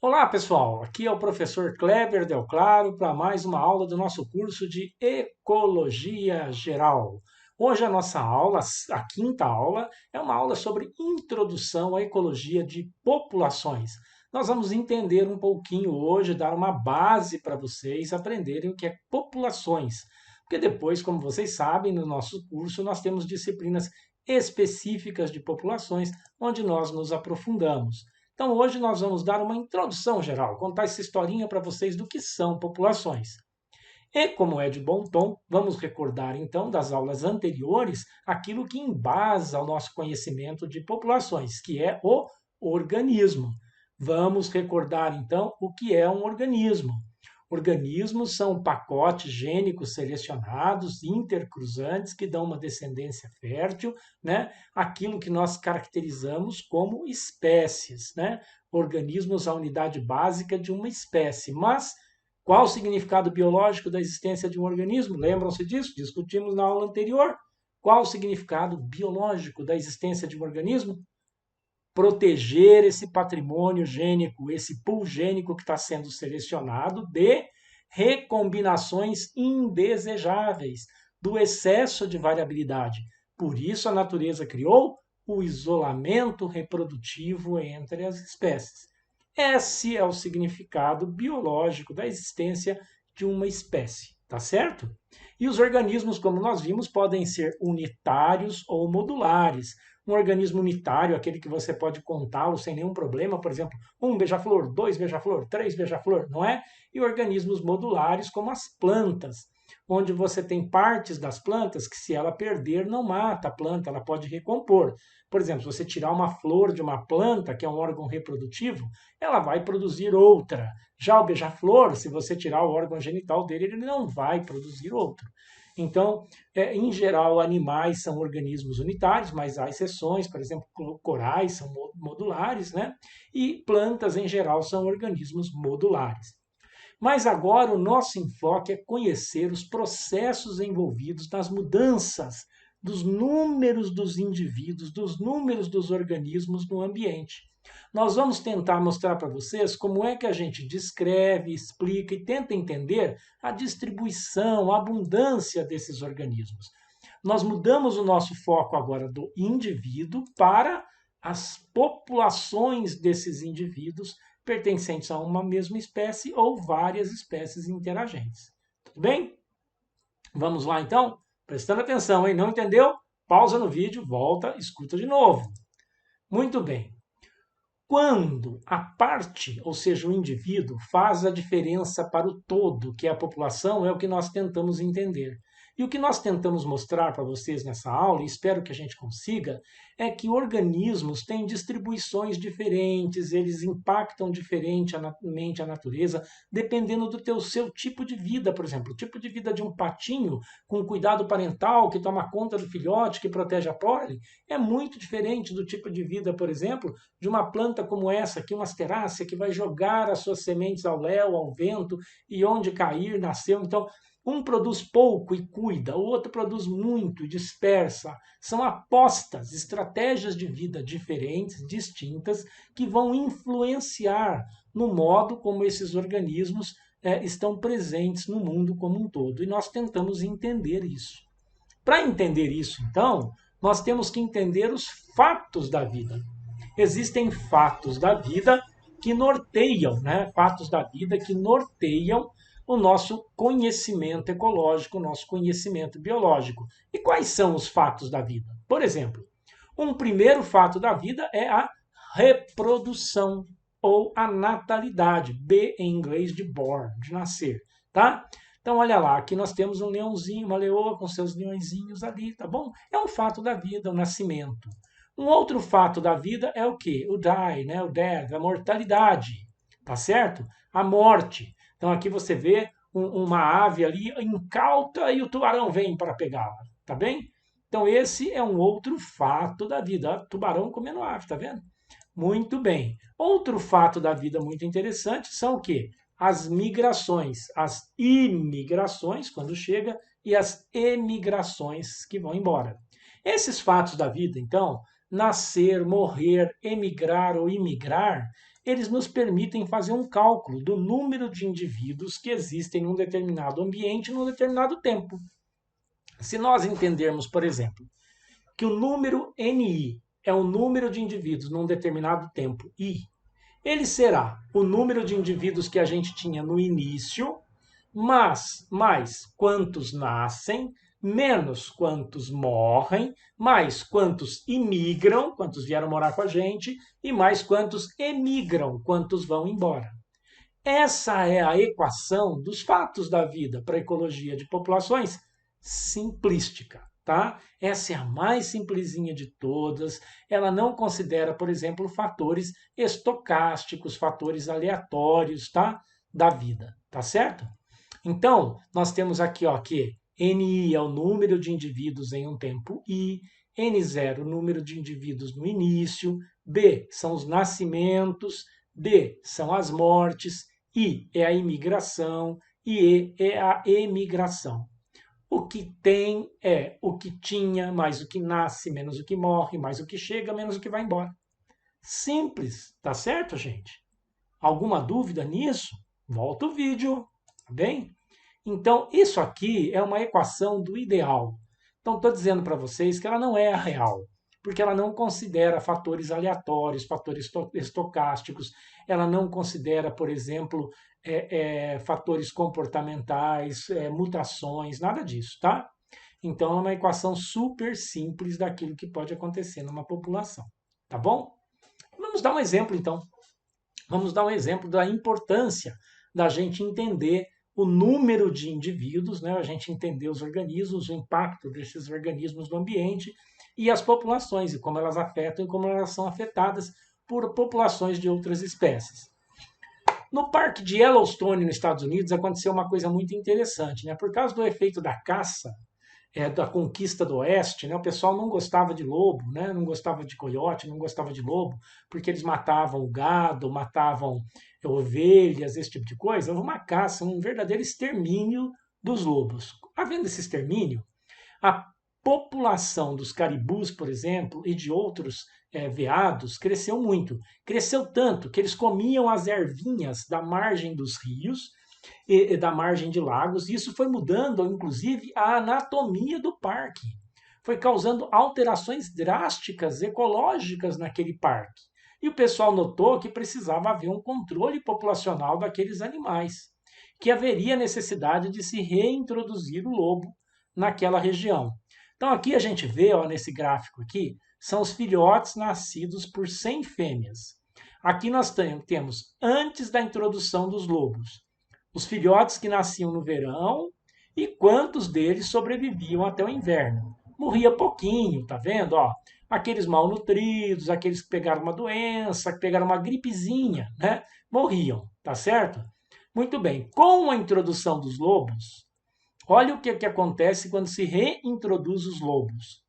Olá, pessoal. Aqui é o professor Kleber Del Claro para mais uma aula do nosso curso de Ecologia Geral. Hoje a nossa aula, a quinta aula, é uma aula sobre introdução à ecologia de populações. Nós vamos entender um pouquinho hoje, dar uma base para vocês aprenderem o que é populações. Porque depois, como vocês sabem, no nosso curso nós temos disciplinas específicas de populações, onde nós nos aprofundamos. Então, hoje nós vamos dar uma introdução geral, contar essa historinha para vocês do que são populações. E, como é de bom tom, vamos recordar então das aulas anteriores aquilo que embasa o nosso conhecimento de populações, que é o organismo. Vamos recordar então o que é um organismo. Organismos são pacotes gênicos selecionados, intercruzantes, que dão uma descendência fértil, né? Aquilo que nós caracterizamos como espécies, né? Organismos, a unidade básica de uma espécie. Mas qual o significado biológico da existência de um organismo? Lembram-se disso? Discutimos na aula anterior. Qual o significado biológico da existência de um organismo? Proteger esse patrimônio gênico, esse pool gênico que está sendo selecionado de recombinações indesejáveis, do excesso de variabilidade. Por isso a natureza criou o isolamento reprodutivo entre as espécies. Esse é o significado biológico da existência de uma espécie, tá certo? E os organismos, como nós vimos, podem ser unitários ou modulares. Um organismo unitário, aquele que você pode contá-lo sem nenhum problema, por exemplo, um beija-flor, dois beija-flor, três beija-flor, não é? E organismos modulares, como as plantas, onde você tem partes das plantas que, se ela perder, não mata a planta, ela pode recompor. Por exemplo, se você tirar uma flor de uma planta, que é um órgão reprodutivo, ela vai produzir outra. Já o beija-flor, se você tirar o órgão genital dele, ele não vai produzir outro. Então, em geral, animais são organismos unitários, mas há exceções, por exemplo, corais são modulares, né? E plantas, em geral, são organismos modulares. Mas agora o nosso enfoque é conhecer os processos envolvidos nas mudanças dos números dos indivíduos, dos números dos organismos no ambiente. Nós vamos tentar mostrar para vocês como é que a gente descreve, explica e tenta entender a distribuição, a abundância desses organismos. Nós mudamos o nosso foco agora do indivíduo para as populações desses indivíduos pertencentes a uma mesma espécie ou várias espécies interagentes. Tudo bem? Vamos lá então? Prestando atenção, hein? Não entendeu? Pausa no vídeo, volta, escuta de novo. Muito bem. Quando a parte, ou seja, o indivíduo, faz a diferença para o todo, que é a população, é o que nós tentamos entender. E o que nós tentamos mostrar para vocês nessa aula, e espero que a gente consiga, é que organismos têm distribuições diferentes, eles impactam diferentemente a natureza, dependendo do seu tipo de vida, por exemplo. O tipo de vida de um patinho com cuidado parental, que toma conta do filhote, que protege a prole, é muito diferente do tipo de vida, por exemplo, de uma planta como essa aqui, uma asterácea, que vai jogar as suas sementes ao léu, ao vento, e onde cair, nasceu. Então, um produz pouco e cuida, o outro produz muito e dispersa. São apostas, estratégias de vida diferentes, distintas, que vão influenciar no modo como esses organismos estão presentes no mundo como um todo. E nós tentamos entender isso. Para entender isso, então, nós temos que entender os fatos da vida. Existem fatos da vida que norteiam, né? Fatos da vida que norteiam o nosso conhecimento ecológico, o nosso conhecimento biológico. E quais são os fatos da vida? Por exemplo, um primeiro fato da vida é a reprodução ou a natalidade, B em inglês de born, de nascer, tá? Então, olha lá, aqui nós temos um leãozinho, uma leoa com seus leõezinhos ali, tá bom? É um fato da vida, o nascimento. Um outro fato da vida é o quê? O die, né? O death, a mortalidade, tá certo? A morte. Então aqui você vê uma ave ali incauta e o tubarão vem para pegá-la, tá bem? Então esse é um outro fato da vida. Tubarão comendo ave, tá vendo? Muito bem. Outro fato da vida muito interessante são o quê? As migrações, as imigrações, quando chega, e as emigrações que vão embora. Esses fatos da vida, então, nascer, morrer, emigrar ou imigrar, eles nos permitem fazer um cálculo do número de indivíduos que existem num determinado ambiente, num determinado tempo. Se nós entendermos, por exemplo, que o número NI é o número de indivíduos num determinado tempo I, ele será o número de indivíduos que a gente tinha no início, mas mais quantos nascem, menos quantos morrem, mais quantos imigram, quantos vieram morar com a gente, e mais quantos emigram, quantos vão embora. Essa é a equação dos fatos da vida para a ecologia de populações simplística, tá? Essa é a mais simplesinha de todas. Ela não considera, por exemplo, fatores estocásticos, fatores aleatórios, tá? Da vida, tá certo? Então, nós temos aqui, ó, que NI é o número de indivíduos em um tempo I, N0 o número de indivíduos no início, B são os nascimentos, D são as mortes, I é a imigração e E é a emigração. O que tem é o que tinha, mais o que nasce, menos o que morre, mais o que chega, menos o que vai embora. Simples, tá certo, gente? Alguma dúvida nisso? Volta o vídeo, tá bem? Então, isso aqui é uma equação do ideal. Então, estou dizendo para vocês que ela não é a real, porque ela não considera fatores aleatórios, fatores estocásticos, ela não considera, por exemplo, fatores comportamentais, mutações, nada disso, tá? Então, é uma equação super simples daquilo que pode acontecer numa população, tá bom? Vamos dar um exemplo, então. Vamos dar um exemplo da importância da gente entender o número de indivíduos, né? A gente entender os organismos, o impacto desses organismos no ambiente e as populações, e como elas afetam e como elas são afetadas por populações de outras espécies. No parque de Yellowstone, nos Estados Unidos, aconteceu uma coisa muito interessante, né? Por causa do efeito da caça, da conquista do oeste, né? O pessoal não gostava de lobo, né? Não gostava de coiote, não gostava de lobo, porque eles matavam o gado, matavam ovelhas, esse tipo de coisa. Houve uma caça, um verdadeiro extermínio dos lobos. Havendo esse extermínio, a população dos caribus, por exemplo, e de outros veados cresceu muito. Cresceu tanto que eles comiam as ervinhas da margem dos rios e da margem de lagos. E isso foi mudando, inclusive, a anatomia do parque. Foi causando alterações drásticas ecológicas naquele parque. E o pessoal notou que precisava haver um controle populacional daqueles animais, que haveria necessidade de se reintroduzir o lobo naquela região. Então aqui a gente vê, ó, nesse gráfico aqui, são os filhotes nascidos por 100 fêmeas. Aqui nós temos antes da introdução dos lobos, os filhotes que nasciam no verão e quantos deles sobreviviam até o inverno. Morria pouquinho, tá vendo? Ó, aqueles malnutridos, aqueles que pegaram uma doença, que pegaram uma gripezinha, né? Morriam, tá certo? Muito bem. Com a introdução dos lobos, olha o que acontece quando se reintroduz os lobos.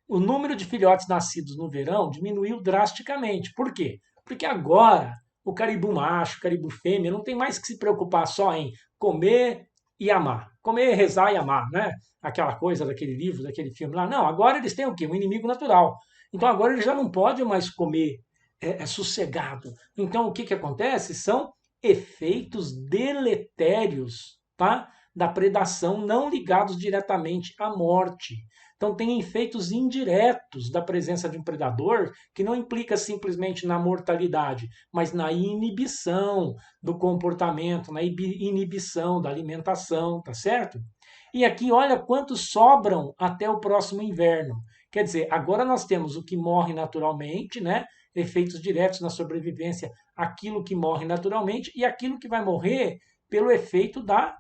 O número de filhotes nascidos no verão diminuiu drasticamente. Por quê? Porque agora o caribu macho, o caribu fêmea, não tem mais que se preocupar só em comer e amar. Comer, rezar e amar, né? Aquela coisa daquele livro, daquele filme lá. Não, agora eles têm o quê? Um inimigo natural. Então agora eles já não podem mais comer sossegado. Então o que acontece? São efeitos deletérios, tá? Da predação não ligados diretamente à morte. Então, tem efeitos indiretos da presença de um predador que não implica simplesmente na mortalidade, mas na inibição do comportamento, na inibição da alimentação, tá certo? E aqui, olha quantos sobram até o próximo inverno. Quer dizer, agora nós temos o que morre naturalmente, né? Efeitos diretos na sobrevivência, aquilo que morre naturalmente e aquilo que vai morrer pelo efeito da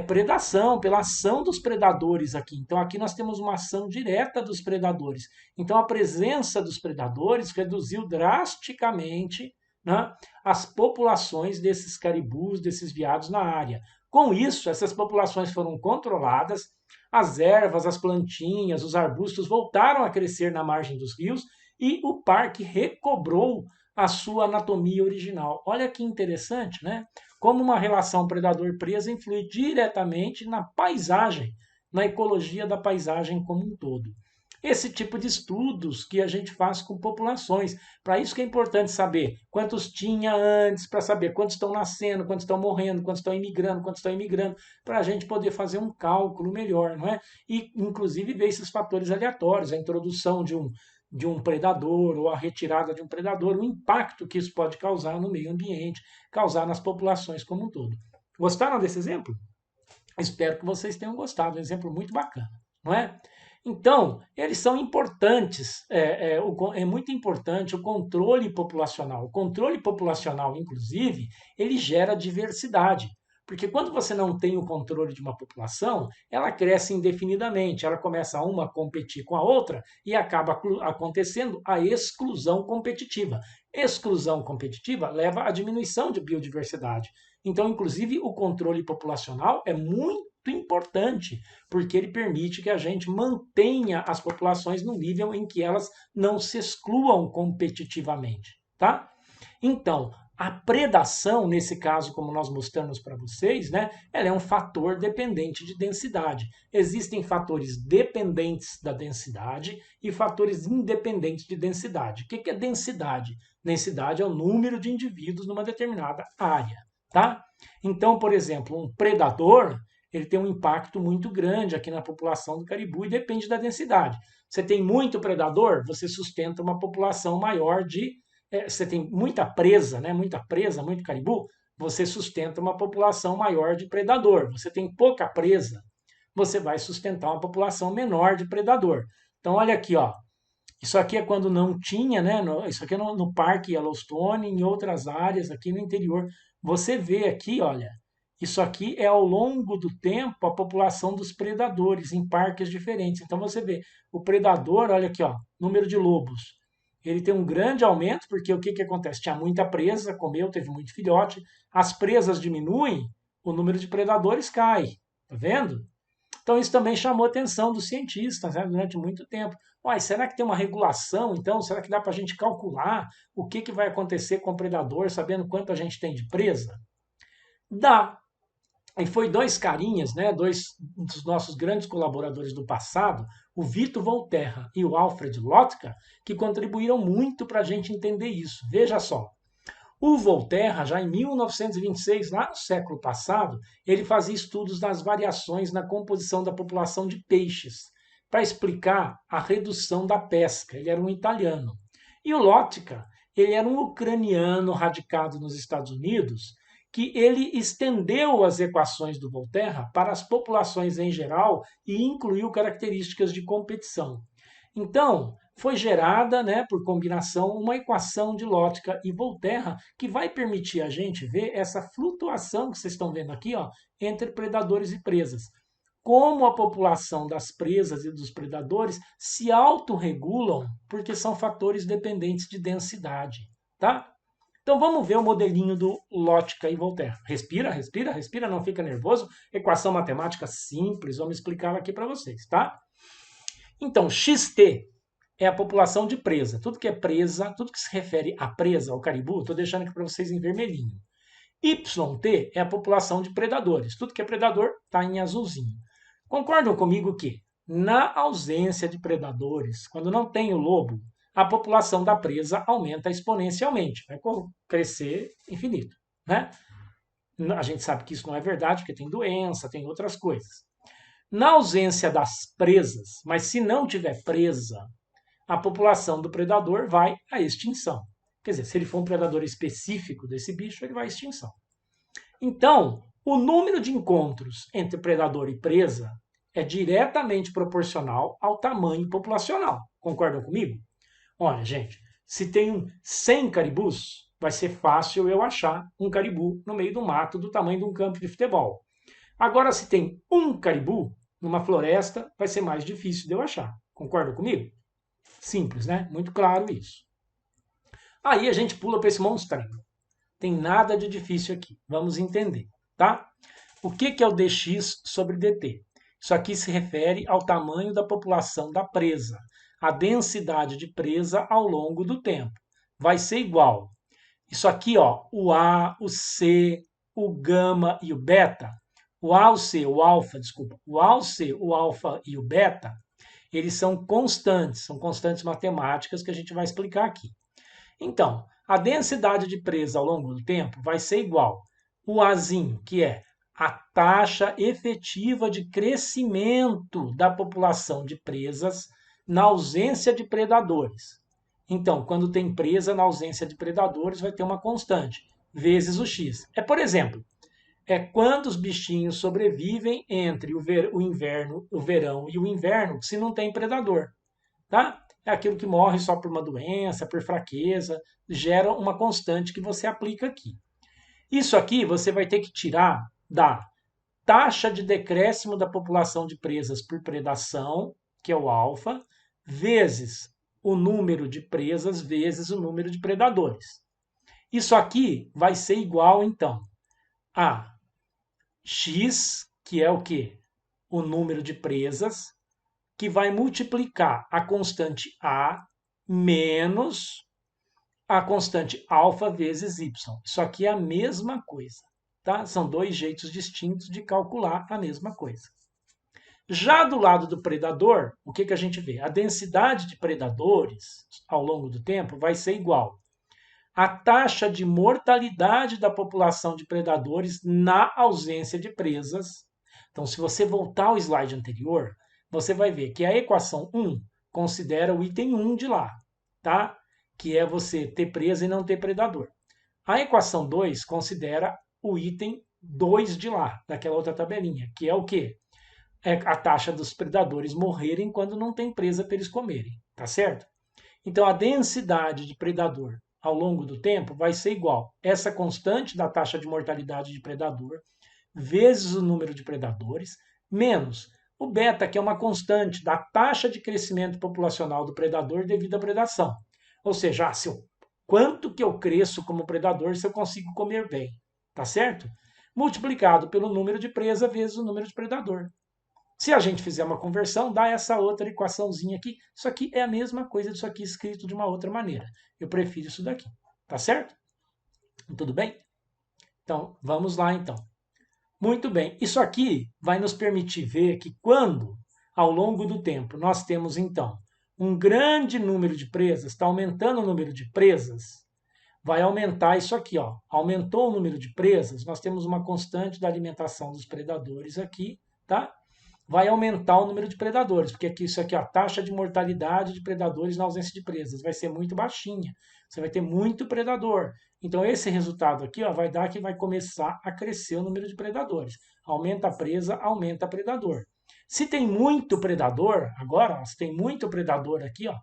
predação, pela ação dos predadores aqui. Então, aqui nós temos uma ação direta dos predadores. Então, a presença dos predadores reduziu drasticamente, né, as populações desses caribus, desses veados na área. Com isso, essas populações foram controladas, as ervas, as plantinhas, os arbustos voltaram a crescer na margem dos rios e o parque recobrou a sua anatomia original. Olha que interessante, né? Como uma relação predador-presa influi diretamente na paisagem, na ecologia da paisagem como um todo. Esse tipo de estudos que a gente faz com populações. Para isso que é importante saber quantos tinha antes, para saber quantos estão nascendo, quantos estão morrendo, quantos estão imigrando, para a gente poder fazer um cálculo melhor, não é? E, inclusive, ver esses fatores aleatórios, a introdução de um predador ou a retirada de um predador, o impacto que isso pode causar no meio ambiente, causar nas populações como um todo. Gostaram desse exemplo? Espero que vocês tenham gostado, um exemplo muito bacana, não é? Então, eles são importantes, é muito importante o controle populacional. O controle populacional, inclusive, ele gera diversidade. Porque quando você não tem o controle de uma população, ela cresce indefinidamente, ela começa uma a competir com a outra e acaba acontecendo a exclusão competitiva. Exclusão competitiva leva à diminuição de biodiversidade. Então, inclusive, o controle populacional é muito importante, porque ele permite que a gente mantenha as populações no nível em que elas não se excluam competitivamente, tá? Então, a predação, nesse caso, como nós mostramos para vocês, né, ela é um fator dependente de densidade. Existem fatores dependentes da densidade e fatores independentes de densidade. O que é densidade? Densidade é o número de indivíduos numa determinada área, tá? Então, por exemplo, um predador, ele tem um impacto muito grande aqui na população do caribu e depende da densidade. Você tem muito predador, você sustenta uma população maior de você tem muita presa, né? Muito caribu, você sustenta uma população maior de predador. Você tem pouca presa, você vai sustentar uma população menor de predador. Então, olha aqui, ó. Isso aqui é quando não tinha, né? Isso aqui é no Parque Yellowstone, em outras áreas aqui no interior. Você vê aqui, olha, isso aqui é ao longo do tempo a população dos predadores em parques diferentes. Então você vê o predador, olha aqui, ó, número de lobos. Ele tem um grande aumento, porque o que acontece? Tinha muita presa, comeu, teve muito filhote. As presas diminuem, o número de predadores cai. Tá vendo? Então isso também chamou a atenção dos cientistas, né, durante muito tempo. Uai, será que tem uma regulação, então? Será que dá para a gente calcular o que vai acontecer com o predador, sabendo quanto a gente tem de presa? Dá. E foi dois carinhas, né, dois dos nossos grandes colaboradores do passado, o Vito Volterra e o Alfred Lotka, que contribuíram muito para a gente entender isso. Veja só, o Volterra, já em 1926, lá no século passado, ele fazia estudos das variações na composição da população de peixes, para explicar a redução da pesca. Ele era um italiano. E o Lotka, ele era um ucraniano radicado nos Estados Unidos, que ele estendeu as equações do Volterra para as populações em geral e incluiu características de competição. Então, foi gerada, né, por combinação, uma equação de Lotka e Volterra que vai permitir a gente ver essa flutuação que vocês estão vendo aqui, ó, entre predadores e presas. Como a população das presas e dos predadores se autorregulam porque são fatores dependentes de densidade, tá? Então vamos ver o modelinho do Lotka e Volterra. Respira, respira, respira, não fica nervoso. Equação matemática simples, vamos explicar aqui para vocês, tá? Então, XT é a população de presa. Tudo que é presa, tudo que se refere à presa, ao caribu, estou deixando aqui para vocês em vermelhinho. YT é a população de predadores. Tudo que é predador está em azulzinho. Concordam comigo que, na ausência de predadores, quando não tem o lobo, a população da presa aumenta exponencialmente, vai crescer infinito, né? A gente sabe que isso não é verdade, porque tem doença, tem outras coisas. Na ausência das presas, mas se não tiver presa, a população do predador vai à extinção. Quer dizer, se ele for um predador específico desse bicho, ele vai à extinção. Então, o número de encontros entre predador e presa é diretamente proporcional ao tamanho populacional. Concordam comigo? Olha, gente, se tem 100 caribus, vai ser fácil eu achar um caribu no meio do mato do tamanho de um campo de futebol. Agora, se tem um caribu numa floresta, vai ser mais difícil de eu achar. Concordam comigo? Simples, né? Muito claro isso. Aí a gente pula para esse monstrinho. Tem nada de difícil aqui. Vamos entender, tá? O que é o dx sobre dt? Isso aqui se refere ao tamanho da população da presa, a densidade de presa ao longo do tempo. Vai ser igual. Isso aqui, ó, o A, o C, o gama e o beta. O A, o C, o alfa, desculpa. O A, o C, o alfa e o beta, Eles são constantes matemáticas que a gente vai explicar aqui. Então, a densidade de presa ao longo do tempo vai ser igual o Azinho, que é a taxa efetiva de crescimento da população de presas na ausência de predadores. Então, quando tem presa na ausência de predadores, vai ter uma constante, vezes o x. Por exemplo, quantos bichinhos sobrevivem entre o verão e o inverno se não tem predador, tá? É aquilo que morre só por uma doença, por fraqueza, gera uma constante que você aplica aqui. Isso aqui você vai ter que tirar da taxa de decréscimo da população de presas por predação, que é o alfa, vezes o número de presas vezes o número de predadores. Isso aqui vai ser igual, então, a x, que é o quê? O número de presas, que vai multiplicar a constante A menos a constante alfa vezes y. Isso aqui é a mesma coisa, tá? São dois jeitos distintos de calcular a mesma coisa. Já do lado do predador, o que a gente vê? A densidade de predadores ao longo do tempo vai ser igual à taxa de mortalidade da população de predadores na ausência de presas. Então, se você voltar ao slide anterior, você vai ver que a equação 1 considera o item 1 de lá, tá? Que é você ter presa e não ter predador. A equação 2 considera o item 2 de lá, daquela outra tabelinha, que é o quê? É a taxa dos predadores morrerem quando não tem presa para eles comerem, tá certo? Então, a densidade de predador ao longo do tempo vai ser igual essa constante da taxa de mortalidade de predador vezes o número de predadores, menos o beta, que é uma constante da taxa de crescimento populacional do predador devido à predação. Ou seja, quanto que eu cresço como predador se eu consigo comer bem, tá certo? Multiplicado pelo número de presa vezes o número de predador. Se a gente fizer uma conversão, dá essa outra equaçãozinha aqui. Isso aqui é a mesma coisa disso aqui escrito de uma outra maneira. Eu prefiro isso daqui, tá certo? Tudo bem? Então, vamos lá então. Muito bem, isso aqui vai nos permitir ver que quando, ao longo do tempo, nós temos então um grande número de presas, está aumentando o número de presas, vai aumentar isso aqui, ó. Aumentou o número de presas, nós temos uma constante da alimentação dos predadores aqui, tá? Vai aumentar o número de predadores, porque aqui, isso aqui, a taxa de mortalidade de predadores na ausência de presas vai ser muito baixinha. Você vai ter muito predador. Então, esse resultado aqui, ó, vai dar que vai começar a crescer o número de predadores. Aumenta a presa, aumenta o predador. Se tem muito predador, agora, ó, se tem muito predador aqui, ó,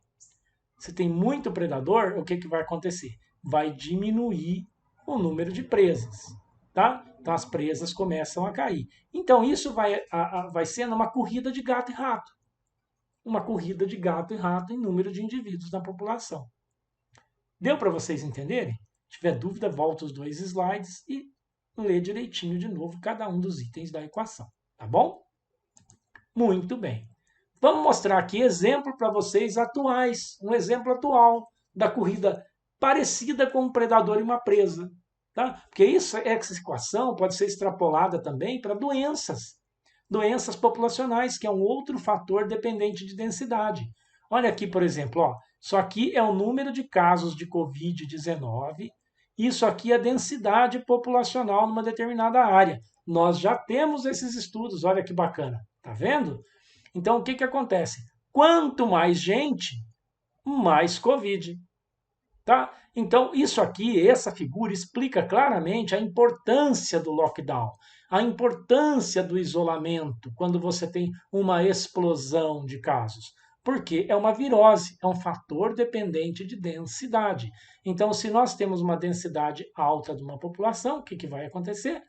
se tem muito predador, o que vai acontecer? Vai diminuir o número de presas, tá? Então as presas começam a cair. Então isso vai sendo uma corrida de gato e rato. Uma corrida de gato e rato em número de indivíduos na população. Deu para vocês entenderem? Se tiver dúvida, volta os dois slides e lê direitinho de novo cada um dos itens da equação, tá bom? Muito bem. Vamos mostrar aqui exemplo para vocês atuais, um exemplo atual da corrida parecida com um predador e uma presa. Tá? Porque essa equação pode ser extrapolada também para doenças populacionais, que é um outro fator dependente de densidade. Olha aqui, por exemplo, ó, isso aqui é o número de casos de Covid-19, isso aqui é a densidade populacional numa determinada área. Nós já temos esses estudos, olha que bacana, tá vendo? Então, o que acontece? Quanto mais gente, mais Covid. Tá? Então, isso aqui, essa figura, explica claramente a importância do lockdown, a importância do isolamento quando você tem uma explosão de casos. Porque é uma virose, é um fator dependente de densidade. Então, se nós temos uma densidade alta de uma população, o que vai acontecer?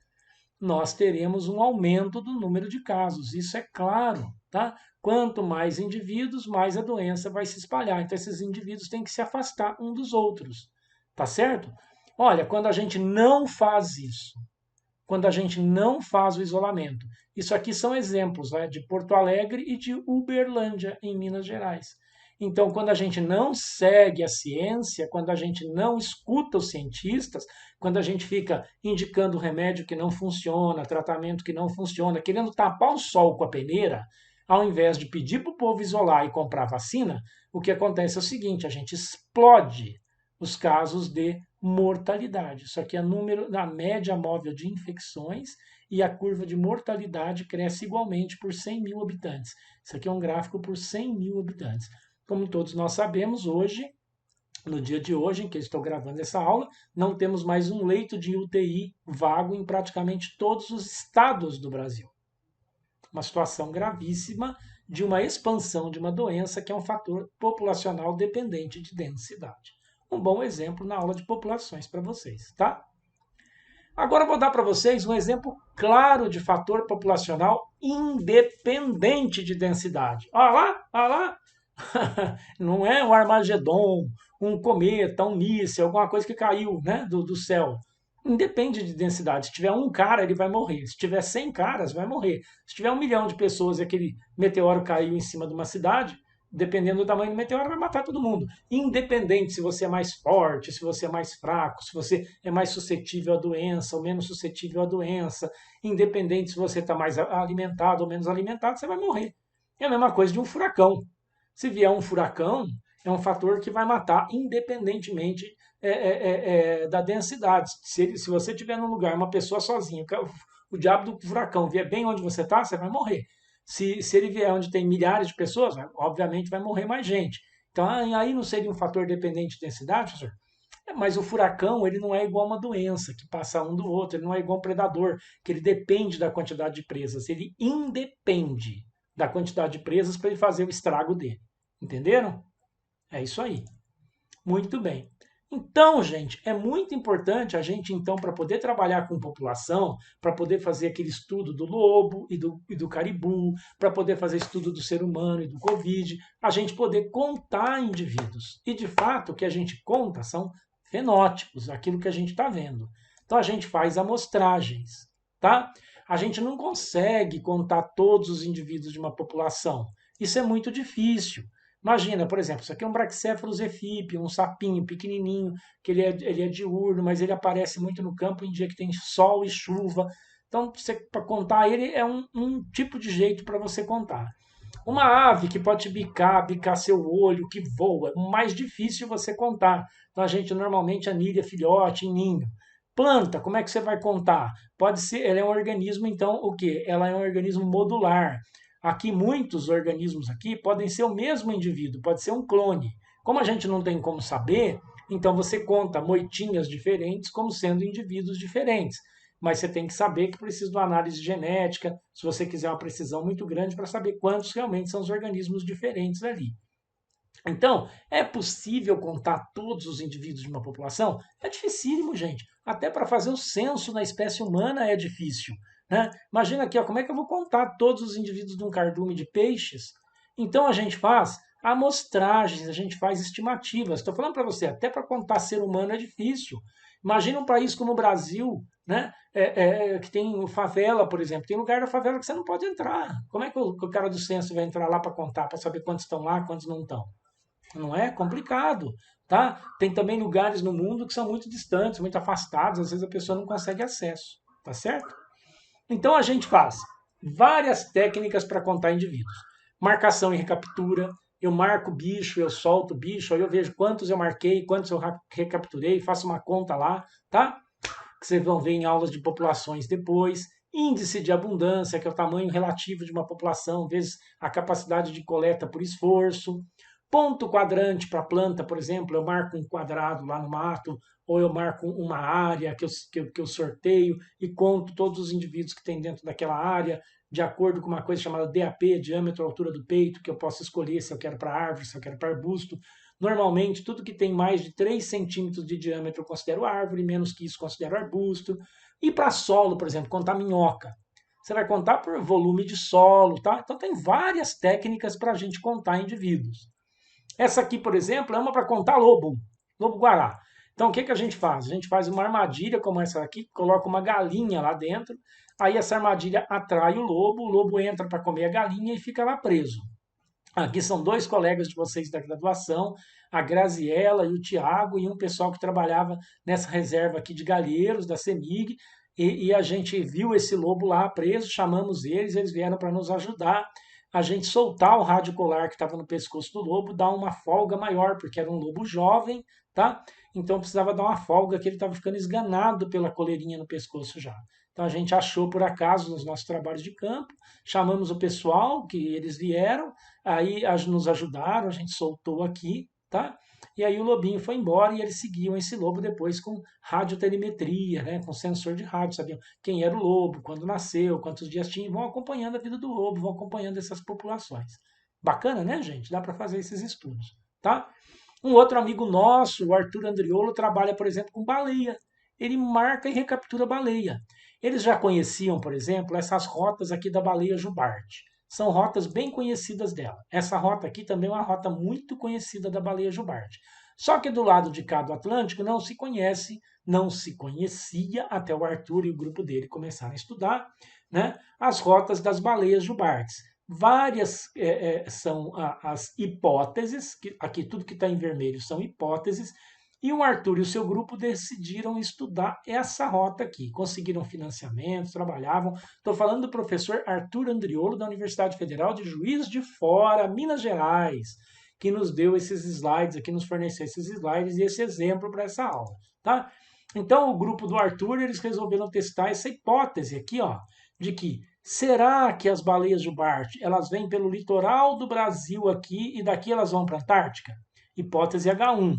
Nós teremos um aumento do número de casos. Isso é claro, tá? Quanto mais indivíduos, mais a doença vai se espalhar. Então, esses indivíduos têm que se afastar um dos outros, tá certo? Olha, quando a gente não faz isso, quando a gente não faz o isolamento, isso aqui são exemplos, né, de Porto Alegre e de Uberlândia, em Minas Gerais. Então, quando a gente não segue a ciência, quando a gente não escuta os cientistas, quando a gente fica indicando remédio que não funciona, tratamento que não funciona, querendo tapar o sol com a peneira, ao invés de pedir para o povo isolar e comprar vacina, o que acontece é o seguinte, a gente explode os casos de mortalidade. Isso aqui é número na média móvel de infecções e a curva de mortalidade cresce igualmente por 100 mil habitantes. Isso aqui é um gráfico por 100 mil habitantes. Como todos nós sabemos, hoje, no dia de hoje, em que eu estou gravando essa aula, não temos mais um leito de UTI vago em praticamente todos os estados do Brasil. Uma situação gravíssima de uma expansão de uma doença que é um fator populacional dependente de densidade. Um bom exemplo na aula de populações para vocês, tá? Agora eu vou dar para vocês um exemplo claro de fator populacional independente de densidade. Olha lá, olha lá. Não é um Armagedon, um cometa, um míssil, alguma coisa que caiu, né, do céu. Independe de densidade. Se tiver um cara, ele vai morrer. Se tiver 100 caras, vai morrer. Se tiver 1 milhão de pessoas e aquele meteoro caiu em cima de uma cidade, dependendo do tamanho do meteoro, vai matar todo mundo. Independente se você é mais forte, se você é mais fraco, se você é mais suscetível à doença ou menos suscetível à doença, independente se você está mais alimentado ou menos alimentado, você vai morrer. É a mesma coisa de um furacão. Se vier um furacão, é um fator que vai matar independentemente da densidade. Se você estiver num lugar, uma pessoa sozinha, o diabo do furacão vier bem onde você está, você vai morrer. Se ele vier onde tem milhares de pessoas, obviamente vai morrer mais gente. Então aí não seria um fator dependente de densidade, professor? Mas o furacão ele não é igual a uma doença que passa um do outro, ele não é igual um predador, que ele depende da quantidade de presas, ele independe da quantidade de presas para ele fazer o estrago dele. Entenderam? É isso aí. Muito bem. Então, gente, é muito importante a gente, então, para poder trabalhar com população, para poder fazer aquele estudo do lobo e do caribu, para poder fazer estudo do ser humano e do Covid, a gente poder contar indivíduos. E, de fato, o que a gente conta são fenótipos, aquilo que a gente está vendo. Então, a gente faz amostragens, tá? A gente não consegue contar todos os indivíduos de uma população. Isso é muito difícil. Imagina, por exemplo, isso aqui é um Brachycephalus efipe, um sapinho pequenininho, que ele é diurno, mas ele aparece muito no campo em dia que tem sol e chuva. Então, para contar ele, é um tipo de jeito para você contar. Uma ave que pode bicar seu olho, que voa, é mais difícil você contar. Então, a gente normalmente anilha filhote em ninho. Planta, como é que você vai contar? Pode ser, ela é um organismo, então, o quê? Ela é um organismo modular. Aqui, muitos organismos aqui podem ser o mesmo indivíduo, pode ser um clone. Como a gente não tem como saber, então você conta moitinhas diferentes como sendo indivíduos diferentes. Mas você tem que saber que precisa de uma análise genética, se você quiser uma precisão muito grande para saber quantos realmente são os organismos diferentes ali. Então, é possível contar todos os indivíduos de uma população? É dificílimo, gente. Até para fazer o censo na espécie humana é difícil. Né? Imagina aqui, ó, como é que eu vou contar todos os indivíduos de um cardume de peixes? Então a gente faz amostragens, a gente faz estimativas. Estou falando para você, até para contar ser humano é difícil. Imagina um país como o Brasil, né? Que tem favela, por exemplo. Tem lugar da favela que você não pode entrar. Como é que o cara do censo vai entrar lá para contar, para saber quantos estão lá, quantos não estão? Não é complicado, tá? Tem também lugares no mundo que são muito distantes, muito afastados, às vezes a pessoa não consegue acesso, tá certo? Então a gente faz várias técnicas para contar indivíduos. Marcação e recaptura. Eu marco o bicho, eu solto o bicho, aí eu vejo quantos eu marquei, quantos eu recapturei, faço uma conta lá, tá? Que vocês vão ver em aulas de populações depois. Índice de abundância, que é o tamanho relativo de uma população, vezes a capacidade de coleta por esforço. Ponto quadrante para planta, por exemplo, eu marco um quadrado lá no mato, ou eu marco uma área que eu sorteio e conto todos os indivíduos que tem dentro daquela área, de acordo com uma coisa chamada DAP, diâmetro, altura do peito, que eu posso escolher se eu quero para árvore, se eu quero para arbusto. Normalmente, tudo que tem mais de 3 centímetros de diâmetro eu considero árvore, menos que isso eu considero arbusto. E para solo, por exemplo, contar minhoca. Você vai contar por volume de solo, tá? Então tem várias técnicas para a gente contar indivíduos. Essa aqui, por exemplo, é uma para contar lobo-guará. Então, o que, que a gente faz? A gente faz uma armadilha como essa aqui, coloca uma galinha lá dentro, aí essa armadilha atrai o lobo entra para comer a galinha e fica lá preso. Aqui são 2 colegas de vocês da graduação, a Graziella e o Tiago, e um pessoal que trabalhava nessa reserva aqui de galheiros da CEMIG, e a gente viu esse lobo lá preso, chamamos eles vieram para nos ajudar. a gente soltar o rádio colar que estava no pescoço do lobo, dar uma folga maior, porque era um lobo jovem, tá? Então precisava dar uma folga, que ele estava ficando esganado pela coleirinha no pescoço já. Então a gente achou por acaso nos nossos trabalhos de campo, chamamos o pessoal, que eles vieram, aí nos ajudaram, a gente soltou aqui, tá? E aí o lobinho foi embora e eles seguiam esse lobo depois com radiotelemetria, né? Com sensor de rádio, sabiam quem era o lobo, quando nasceu, quantos dias tinha, e vão acompanhando a vida do lobo, vão acompanhando essas populações. Bacana, né, gente? Dá para fazer esses estudos, tá? Um outro amigo nosso, o Arthur Andriolo, trabalha, por exemplo, com baleia. Ele marca e recaptura baleia. Eles já conheciam, por exemplo, essas rotas aqui da baleia jubarte. São rotas bem conhecidas dela. Essa rota aqui também é uma rota muito conhecida da baleia jubarte. Só que do lado de cá do Atlântico não se conhece, não se conhecia até o Arthur e o grupo dele começarem a estudar, né, as rotas das baleias jubartes. Várias são as hipóteses, que aqui tudo que está em vermelho são hipóteses, e o Arthur e o seu grupo decidiram estudar essa rota aqui. Conseguiram financiamento, trabalhavam. Estou falando do professor Arthur Andriolo, da Universidade Federal de Juiz de Fora, Minas Gerais, que nos deu esses slides aqui, nos forneceu esses slides e esse exemplo para essa aula, tá? Então, o grupo do Arthur, eles resolveram testar essa hipótese aqui, ó, de que será que as baleias jubarte, elas vêm pelo litoral do Brasil aqui e daqui elas vão para a Antártica? Hipótese H1.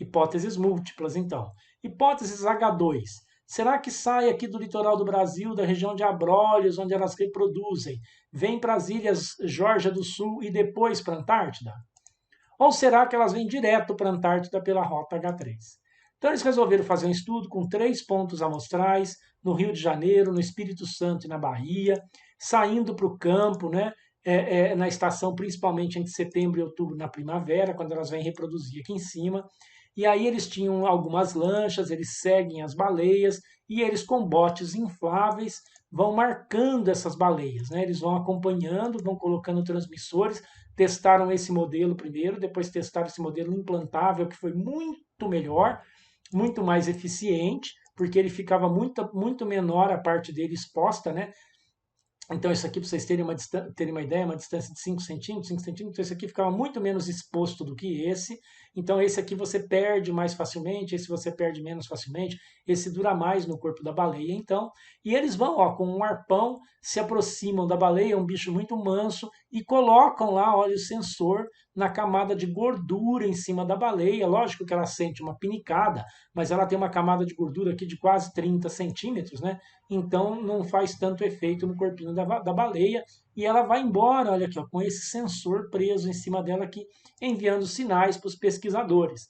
Hipóteses múltiplas, então. Hipóteses H2. Será que sai aqui do litoral do Brasil, da região de Abrolhos, onde elas reproduzem, vem para as ilhas Geórgia do Sul e depois para a Antártida? Ou será que elas vêm direto para a Antártida pela rota H3? Então eles resolveram fazer um estudo com 3 pontos amostrais, no Rio de Janeiro, no Espírito Santo e na Bahia, saindo para o campo, né? Na estação, principalmente entre setembro e outubro, na primavera, quando elas vêm reproduzir aqui em cima. E aí eles tinham algumas lanchas, eles seguem as baleias e eles com botes infláveis vão marcando essas baleias, né? Eles vão acompanhando, vão colocando transmissores, testaram esse modelo primeiro, depois testaram esse modelo implantável, que foi muito melhor, muito mais eficiente, porque ele ficava muito menor a parte dele exposta, né? Então, isso aqui, para vocês terem uma ideia, uma distância de 5 centímetros, 5 centímetros, esse aqui ficava muito menos exposto do que esse. Então, esse aqui você perde mais facilmente, esse você perde menos facilmente, esse dura mais no corpo da baleia, então. E eles vão, ó, com um arpão, se aproximam da baleia, é um bicho muito manso, e colocam lá, olha, o sensor na camada de gordura em cima da baleia. Lógico que ela sente uma pinicada, mas ela tem uma camada de gordura aqui de quase 30 centímetros, né? Então não faz tanto efeito no corpinho da baleia e ela vai embora, olha aqui, ó, com esse sensor preso em cima dela aqui, enviando sinais para os pesquisadores.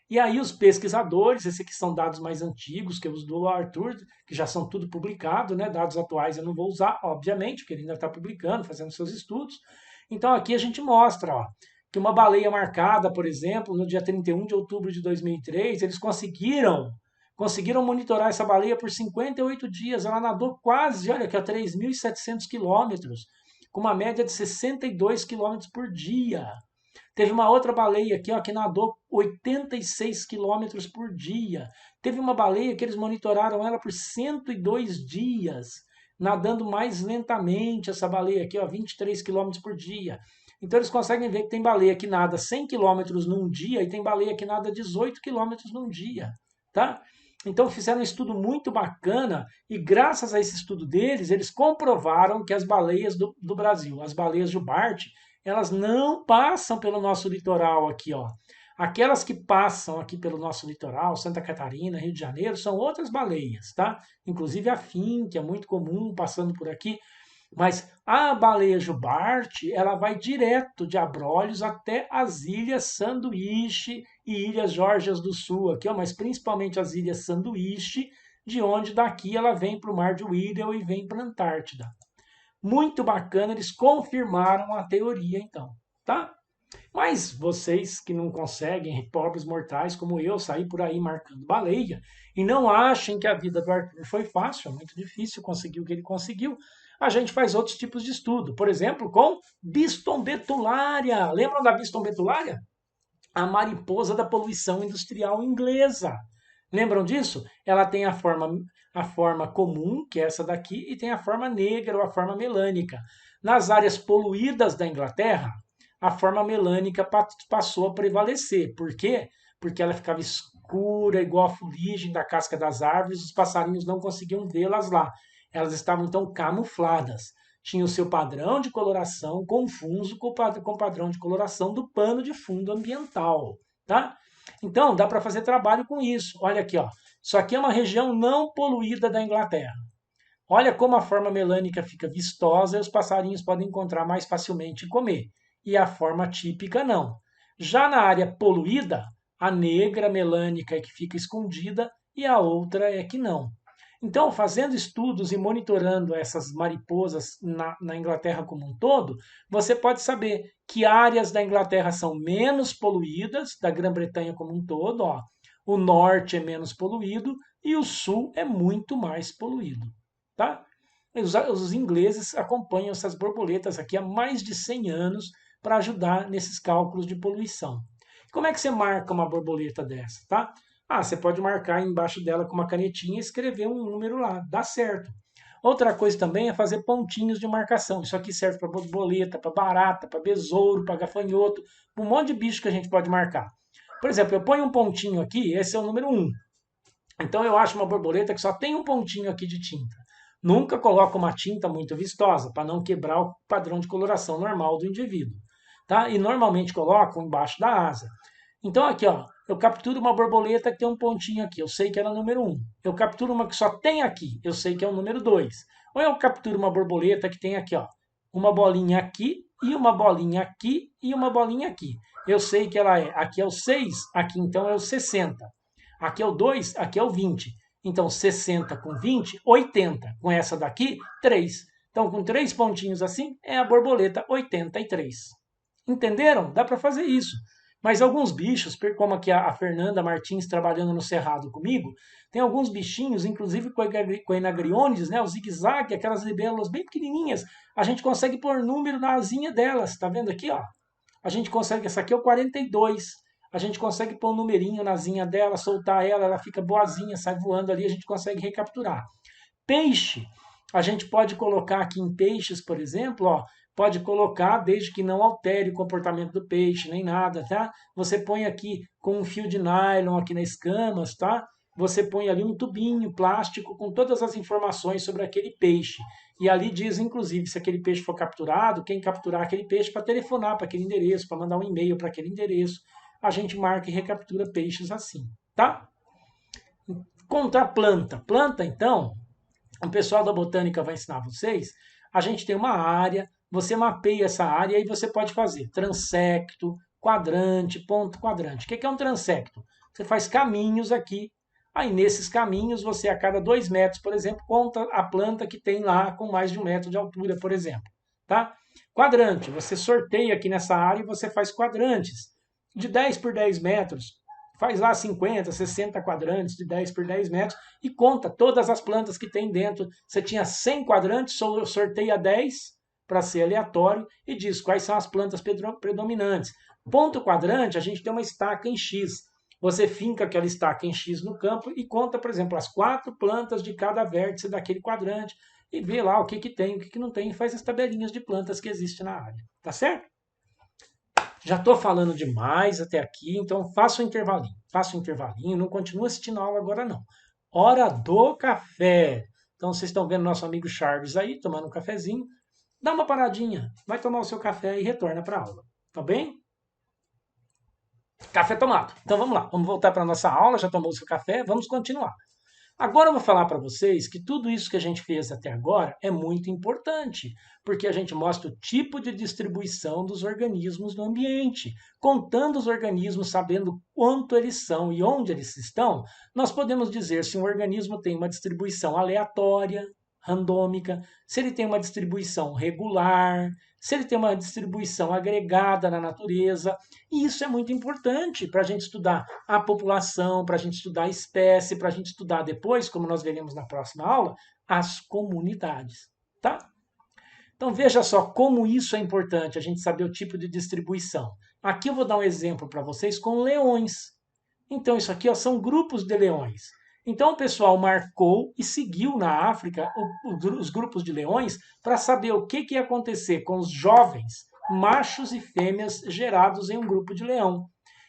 E aí os pesquisadores, esses aqui são dados mais antigos, que eu uso do Arthur, que já são tudo publicado, né? Dados atuais eu não vou usar, obviamente, porque ele ainda está publicando, fazendo seus estudos. Então aqui a gente mostra, ó, que uma baleia marcada, por exemplo, no dia 31 de outubro de 2003, eles conseguiram monitorar essa baleia por 58 dias. Ela nadou quase, olha aqui, a 3.700 quilômetros, com uma média de 62 quilômetros por dia. Teve uma outra baleia aqui, ó, que nadou 86 quilômetros por dia. Teve uma baleia que eles monitoraram ela por 102 dias, nadando mais lentamente, essa baleia aqui, ó, 23 quilômetros por dia. Então eles conseguem ver que tem baleia que nada 100 quilômetros num dia e tem baleia que nada 18 quilômetros num dia, tá? Então fizeram um estudo muito bacana e graças a esse estudo deles, eles comprovaram que as baleias do Brasil, as baleias jubarte, elas não passam pelo nosso litoral aqui, ó. Aquelas que passam aqui pelo nosso litoral, Santa Catarina, Rio de Janeiro, são outras baleias, tá? Inclusive a Fim, que é muito comum passando por aqui. Mas a baleia jubarte, ela vai direto de Abrolhos até as Ilhas Sanduíche e Ilhas Geórgias do Sul, aqui, ó, mas principalmente as Ilhas Sanduíche, de onde daqui ela vem para o Mar de Weddell e vem para a Antártida. Muito bacana, eles confirmaram a teoria, então, tá? Mas vocês que não conseguem, pobres mortais como eu, sair por aí marcando baleia, e não achem que a vida do Arthur foi fácil, é muito difícil conseguir o que ele conseguiu, a gente faz outros tipos de estudo. Por exemplo, com Biston betulária. Lembram da Biston betulária? A mariposa da poluição industrial inglesa. Lembram disso? Ela tem a forma comum, que é essa daqui, e tem a forma negra ou a forma melânica. Nas áreas poluídas da Inglaterra, a forma melânica passou a prevalecer. Por quê? Porque ela ficava escura, igual a fuligem da casca das árvores, os passarinhos não conseguiam vê-las lá. Elas estavam então camufladas. Tinha o seu padrão de coloração confuso com o padrão de coloração do pano de fundo ambiental, tá? Então, dá para fazer trabalho com isso. Olha aqui, ó. Isso aqui é uma região não poluída da Inglaterra. Olha como a forma melânica fica vistosa e os passarinhos podem encontrar mais facilmente e comer. E a forma típica não. Já na área poluída, a negra melânica é que fica escondida e a outra é que não. Então, fazendo estudos e monitorando essas mariposas na Inglaterra como um todo, você pode saber que áreas da Inglaterra são menos poluídas, da Grã-Bretanha como um todo, ó. O norte é menos poluído e o sul é muito mais poluído, tá? Os ingleses acompanham essas borboletas aqui há mais de 100 anos para ajudar nesses cálculos de poluição. Como é que você marca uma borboleta dessa, tá? Ah, você pode marcar embaixo dela com uma canetinha e escrever um número lá, dá certo. Outra coisa também é fazer pontinhos de marcação. Isso aqui serve para borboleta, para barata, para besouro, para gafanhoto, para um monte de bicho que a gente pode marcar. Por exemplo, eu ponho um pontinho aqui, esse é o número 1. Então eu acho uma borboleta que só tem um pontinho aqui de tinta. Nunca coloco uma tinta muito vistosa, para não quebrar o padrão de coloração normal do indivíduo. Tá? E normalmente coloco embaixo da asa. Então aqui, ó, eu capturo uma borboleta que tem um pontinho aqui, eu sei que ela é o número 1. Eu capturo uma que só tem aqui, eu sei que é o número 2. Ou eu capturo uma borboleta que tem aqui, ó, uma bolinha aqui e uma bolinha aqui e uma bolinha aqui. Eu sei que ela é, aqui é o 6, aqui então é o 60. Aqui é o 2, aqui é o 20. Então 60 com 20, 80. Com essa daqui, 3. Então com 3 pontinhos assim, é a borboleta 83. Entenderam? Dá para fazer isso. Mas alguns bichos, como aqui a Fernanda Martins trabalhando no Cerrado comigo, tem alguns bichinhos, inclusive com enagriônides, né, o zigue-zague, aquelas libélulas bem pequenininhas, a gente consegue pôr número na asinha delas, tá vendo aqui, ó? A gente consegue, essa aqui é o 42, a gente consegue pôr um numerinho na asinha dela, soltar ela, ela fica boazinha, sai voando ali, a gente consegue recapturar. Peixe, a gente pode colocar aqui em peixes, por exemplo, ó, pode colocar desde que não altere o comportamento do peixe, nem nada, tá? Você põe aqui com um fio de nylon aqui nas escamas, tá? Você põe ali um tubinho plástico com todas as informações sobre aquele peixe. E ali diz, inclusive, se aquele peixe for capturado, quem capturar aquele peixe para telefonar para aquele endereço, para mandar um e-mail para aquele endereço. A gente marca e recaptura peixes assim, tá? Contra a planta. Planta, então, o pessoal da botânica vai ensinar vocês. A gente tem uma área, você mapeia essa área e você pode fazer transecto, quadrante, ponto quadrante. O que é um transecto? Você faz caminhos aqui. Aí nesses caminhos você a cada 2 metros, por exemplo, conta a planta que tem lá com mais de 1 metro de altura, por exemplo. Tá? Quadrante, você sorteia aqui nessa área e você faz quadrantes de 10 por 10 metros. Faz lá 50, 60 quadrantes de 10 por 10 metros e conta todas as plantas que tem dentro. Você tinha 100 quadrantes, sorteia 10 para ser aleatório e diz quais são as plantas predominantes. Ponto quadrante, a gente tem uma estaca em X. Você finca aquela estaca em X no campo e conta, por exemplo, as 4 plantas de cada vértice daquele quadrante e vê lá o que, que tem, o que, que não tem e faz as tabelinhas de plantas que existem na área. Tá certo? Já estou falando demais até aqui, então faça um intervalinho. Faça um intervalinho, não continue assistindo a aula agora não. Hora do café. Então vocês estão vendo nosso amigo Charles aí, tomando um cafezinho. Dá uma paradinha, vai tomar o seu café e retorna para a aula. Tá bem? Café tomado. Então vamos lá, vamos voltar para a nossa aula. Já tomou o seu café? Vamos continuar. Agora eu vou falar para vocês que tudo isso que a gente fez até agora é muito importante, porque a gente mostra o tipo de distribuição dos organismos no ambiente. Contando os organismos, sabendo quanto eles são e onde eles estão, nós podemos dizer se um organismo tem uma distribuição aleatória, randômica, se ele tem uma distribuição regular, se ele tem uma distribuição agregada na natureza. E isso é muito importante para a gente estudar a população, para a gente estudar a espécie, para a gente estudar depois, como nós veremos na próxima aula, as comunidades. Tá? Então veja só como isso é importante, a gente saber o tipo de distribuição. Aqui eu vou dar um exemplo para vocês com leões. Então, isso aqui ó, são grupos de leões. Então, o pessoal marcou e seguiu na África os grupos de leões para saber o que ia acontecer com os jovens machos e fêmeas gerados em um grupo de leão.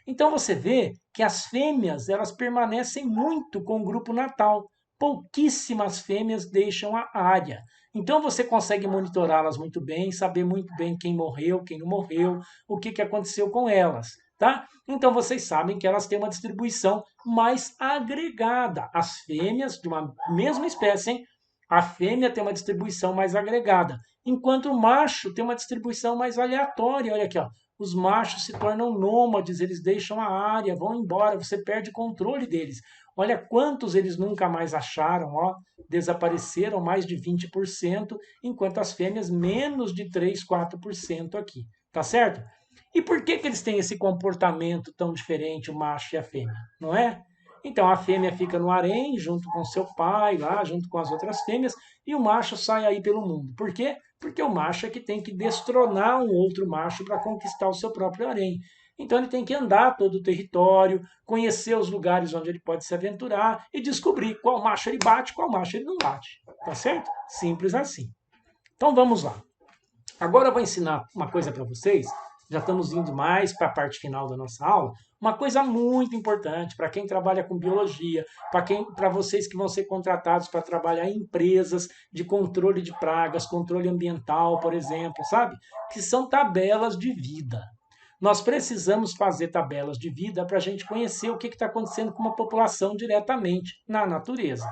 Então, você vê que as fêmeas elas permanecem muito com o grupo natal. Pouquíssimas fêmeas deixam a área. Então, você consegue monitorá-las muito bem, saber muito bem quem morreu, quem não morreu, o que aconteceu com elas. Tá? Então vocês sabem que elas têm uma distribuição mais agregada. As fêmeas de uma mesma espécie, hein? A fêmea tem uma distribuição mais agregada, enquanto o macho tem uma distribuição mais aleatória. Olha aqui, ó. Os machos se tornam nômades, eles deixam a área, vão embora, você perde controle deles. Olha quantos eles nunca mais acharam, ó, desapareceram mais de 20%, enquanto as fêmeas menos de 3, 4% aqui, tá certo? E por que eles têm esse comportamento tão diferente, o macho e a fêmea? Não é? Então a fêmea fica no harém, junto com seu pai, lá, junto com as outras fêmeas, e o macho sai aí pelo mundo. Por quê? Porque o macho é que tem que destronar um outro macho para conquistar o seu próprio harém. Então ele tem que andar todo o território, conhecer os lugares onde ele pode se aventurar e descobrir qual macho ele bate, qual macho ele não bate. Tá certo? Simples assim. Então vamos lá. Agora eu vou ensinar uma coisa para vocês. Já estamos indo mais para a parte final da nossa aula. Uma coisa muito importante para quem trabalha com biologia, para vocês que vão ser contratados para trabalhar em empresas de controle de pragas, controle ambiental, por exemplo, sabe? Que são tabelas de vida. Nós precisamos fazer tabelas de vida para a gente conhecer o que está acontecendo com uma população diretamente na natureza.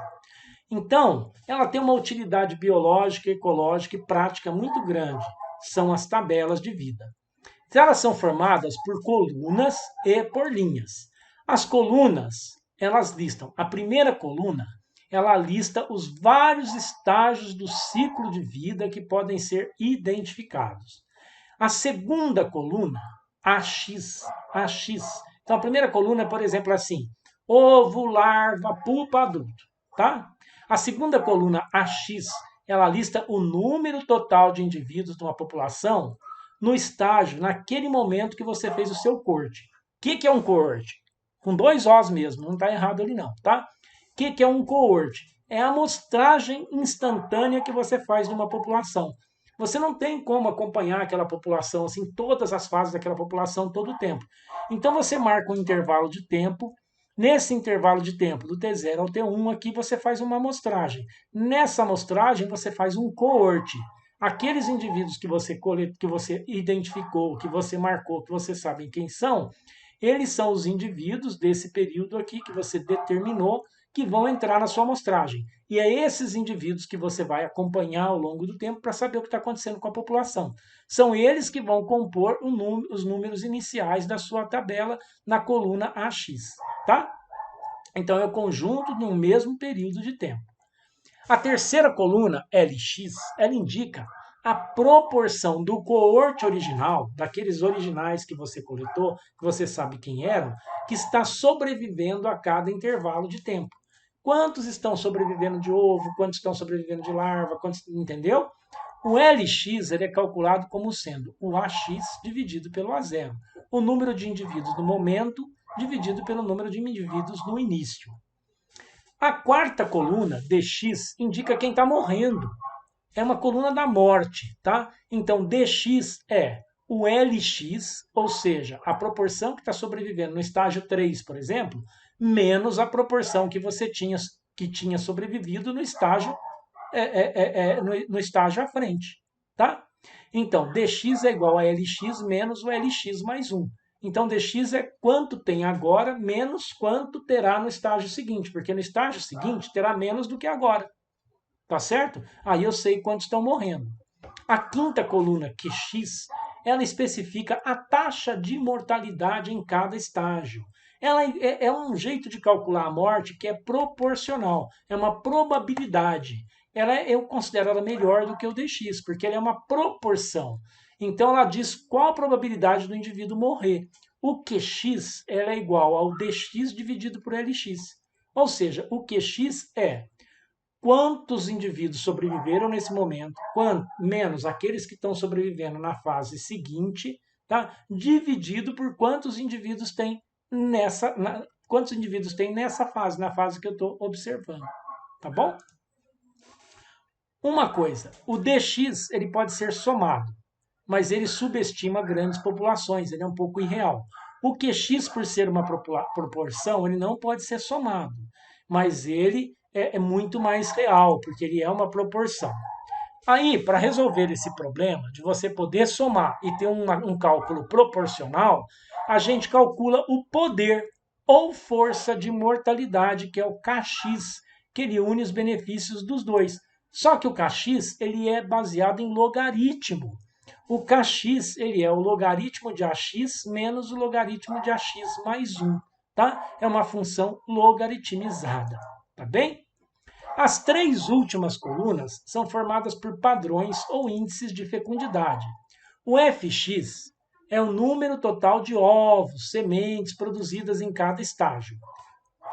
Então, ela tem uma utilidade biológica, ecológica e prática muito grande. São as tabelas de vida. Elas são formadas por colunas e por linhas. As colunas, elas listam. A primeira coluna, ela lista os vários estágios do ciclo de vida que podem ser identificados. A segunda coluna, AX. Então, a primeira coluna, por exemplo, é assim: ovo, larva, pupa, adulto, tá? A segunda coluna, AX, ela lista o número total de indivíduos de uma população no estágio, naquele momento que você fez o seu corte. O que é um coorte? Com 2 Os mesmo, não está errado ali não, tá? O que é um coorte? É a amostragem instantânea que você faz de uma população. Você não tem como acompanhar aquela população, assim, todas as fases daquela população todo o tempo. Então você marca um intervalo de tempo. Nesse intervalo de tempo, do T0 ao T1, aqui você faz uma amostragem. Nessa amostragem, você faz um coorte. Aqueles indivíduos que você identificou, que você marcou, que você sabe quem são, eles são os indivíduos desse período aqui que você determinou que vão entrar na sua amostragem. E é esses indivíduos que você vai acompanhar ao longo do tempo para saber o que está acontecendo com a população. São eles que vão compor os números iniciais da sua tabela na coluna AX, tá? Então é o conjunto no mesmo período de tempo. A terceira coluna, LX, ela indica a proporção do coorte original, daqueles originais que você coletou, que você sabe quem eram, que está sobrevivendo a cada intervalo de tempo. Quantos estão sobrevivendo de ovo, quantos estão sobrevivendo de larva, quantos, entendeu? O LX ele é calculado como sendo o AX dividido pelo A0, o número de indivíduos no momento dividido pelo número de indivíduos no início. A quarta coluna, DX, indica quem está morrendo. É uma coluna da morte, tá? Então, DX é o LX, ou seja, a proporção que está sobrevivendo no estágio 3, por exemplo, menos a proporção que você tinha sobrevivido no estágio, no estágio à frente, tá? Então, DX é igual a LX menos o LX mais 1. Então, dx é quanto tem agora menos quanto terá no estágio seguinte, porque no estágio seguinte terá menos do que agora. Tá certo? Aí eu sei quantos estão morrendo. A quinta coluna, QX, ela especifica a taxa de mortalidade em cada estágio. Ela é um jeito de calcular a morte que é proporcional, é uma probabilidade. Eu considero ela melhor do que o DX, porque ela é uma proporção. Então ela diz qual a probabilidade do indivíduo morrer. O QX ela é igual ao DX dividido por LX. Ou seja, o QX é quantos indivíduos sobreviveram nesse momento, menos aqueles que estão sobrevivendo na fase seguinte, tá? Dividido por quantos indivíduos tem quantos indivíduos tem nessa fase, na fase que eu estou observando. Tá bom? Uma coisa, o dx ele pode ser somado, mas ele subestima grandes populações, ele é um pouco irreal. O qx, por ser uma proporção, ele não pode ser somado, mas ele é muito mais real, porque ele é uma proporção. Aí, para resolver esse problema de você poder somar e ter um cálculo proporcional, a gente calcula o poder ou força de mortalidade, que é o Kx, que ele une os benefícios dos dois. Só que o Kx ele é baseado em logaritmo. O Kx ele é o logaritmo de ax menos o logaritmo de ax mais 1. Tá? É uma função logaritmizada. Tá bem? As três últimas colunas são formadas por padrões ou índices de fecundidade. O Fx é o número total de ovos, sementes produzidas em cada estágio.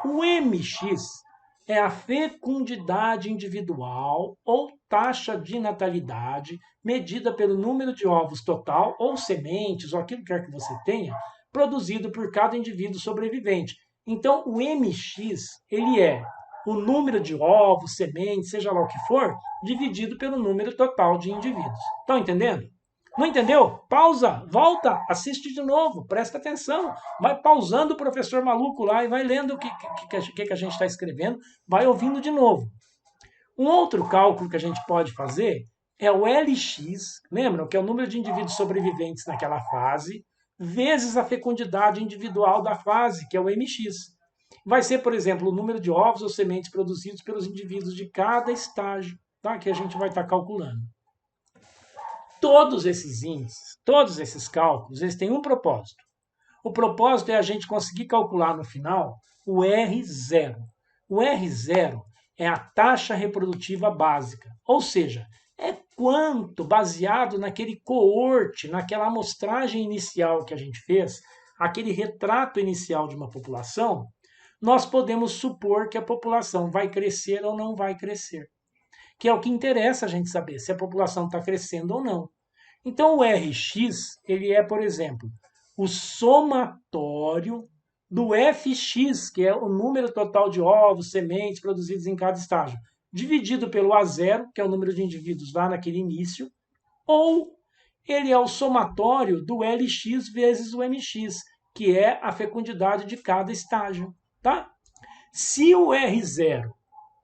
O Mx é a fecundidade individual ou taxa de natalidade medida pelo número de ovos total ou sementes, ou aquilo que quer que você tenha, produzido por cada indivíduo sobrevivente. Então, o Mx ele é o número de ovos, sementes, seja lá o que for, dividido pelo número total de indivíduos. Estão entendendo? Não entendeu? Pausa, volta, assiste de novo, presta atenção. Vai pausando o professor maluco lá e vai lendo o que a gente está escrevendo, vai ouvindo de novo. Um outro cálculo que a gente pode fazer é o Lx, lembram que é o número de indivíduos sobreviventes naquela fase, vezes a fecundidade individual da fase, que é o Mx. Vai ser, por exemplo, o número de ovos ou sementes produzidos pelos indivíduos de cada estágio, tá? Que a gente vai estar calculando. Todos esses índices, todos esses cálculos, eles têm um propósito. O propósito é a gente conseguir calcular no final o R0. O R0 é a taxa reprodutiva básica, ou seja, é quanto, baseado naquele coorte, naquela amostragem inicial que a gente fez, aquele retrato inicial de uma população, nós podemos supor que a população vai crescer ou não vai crescer. Que é o que interessa a gente saber, se a população está crescendo ou não. Então, o Rx, ele é, por exemplo, o somatório do Fx, que é o número total de ovos, sementes produzidos em cada estágio, dividido pelo A0, que é o número de indivíduos lá naquele início, ou ele é o somatório do Lx vezes o Mx, que é a fecundidade de cada estágio. Tá? Se o R0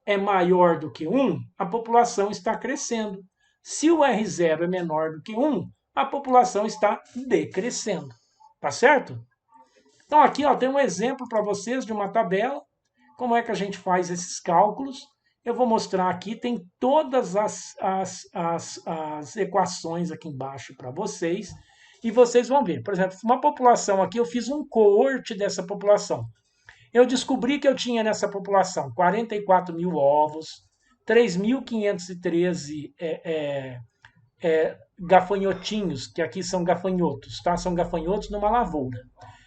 é maior do que 1, a população está crescendo. Se o R0 é menor do que 1, a população está decrescendo. Tá certo? Então aqui ó, tem um exemplo para vocês de uma tabela. Como é que a gente faz esses cálculos? Eu vou mostrar aqui, tem todas as equações aqui embaixo para vocês. E vocês vão ver. Por exemplo, uma população aqui, eu fiz um coorte dessa população. Eu descobri que eu tinha nessa população 44 mil ovos, 3.513 gafanhotinhos, que aqui são gafanhotos, tá? São gafanhotos numa lavoura.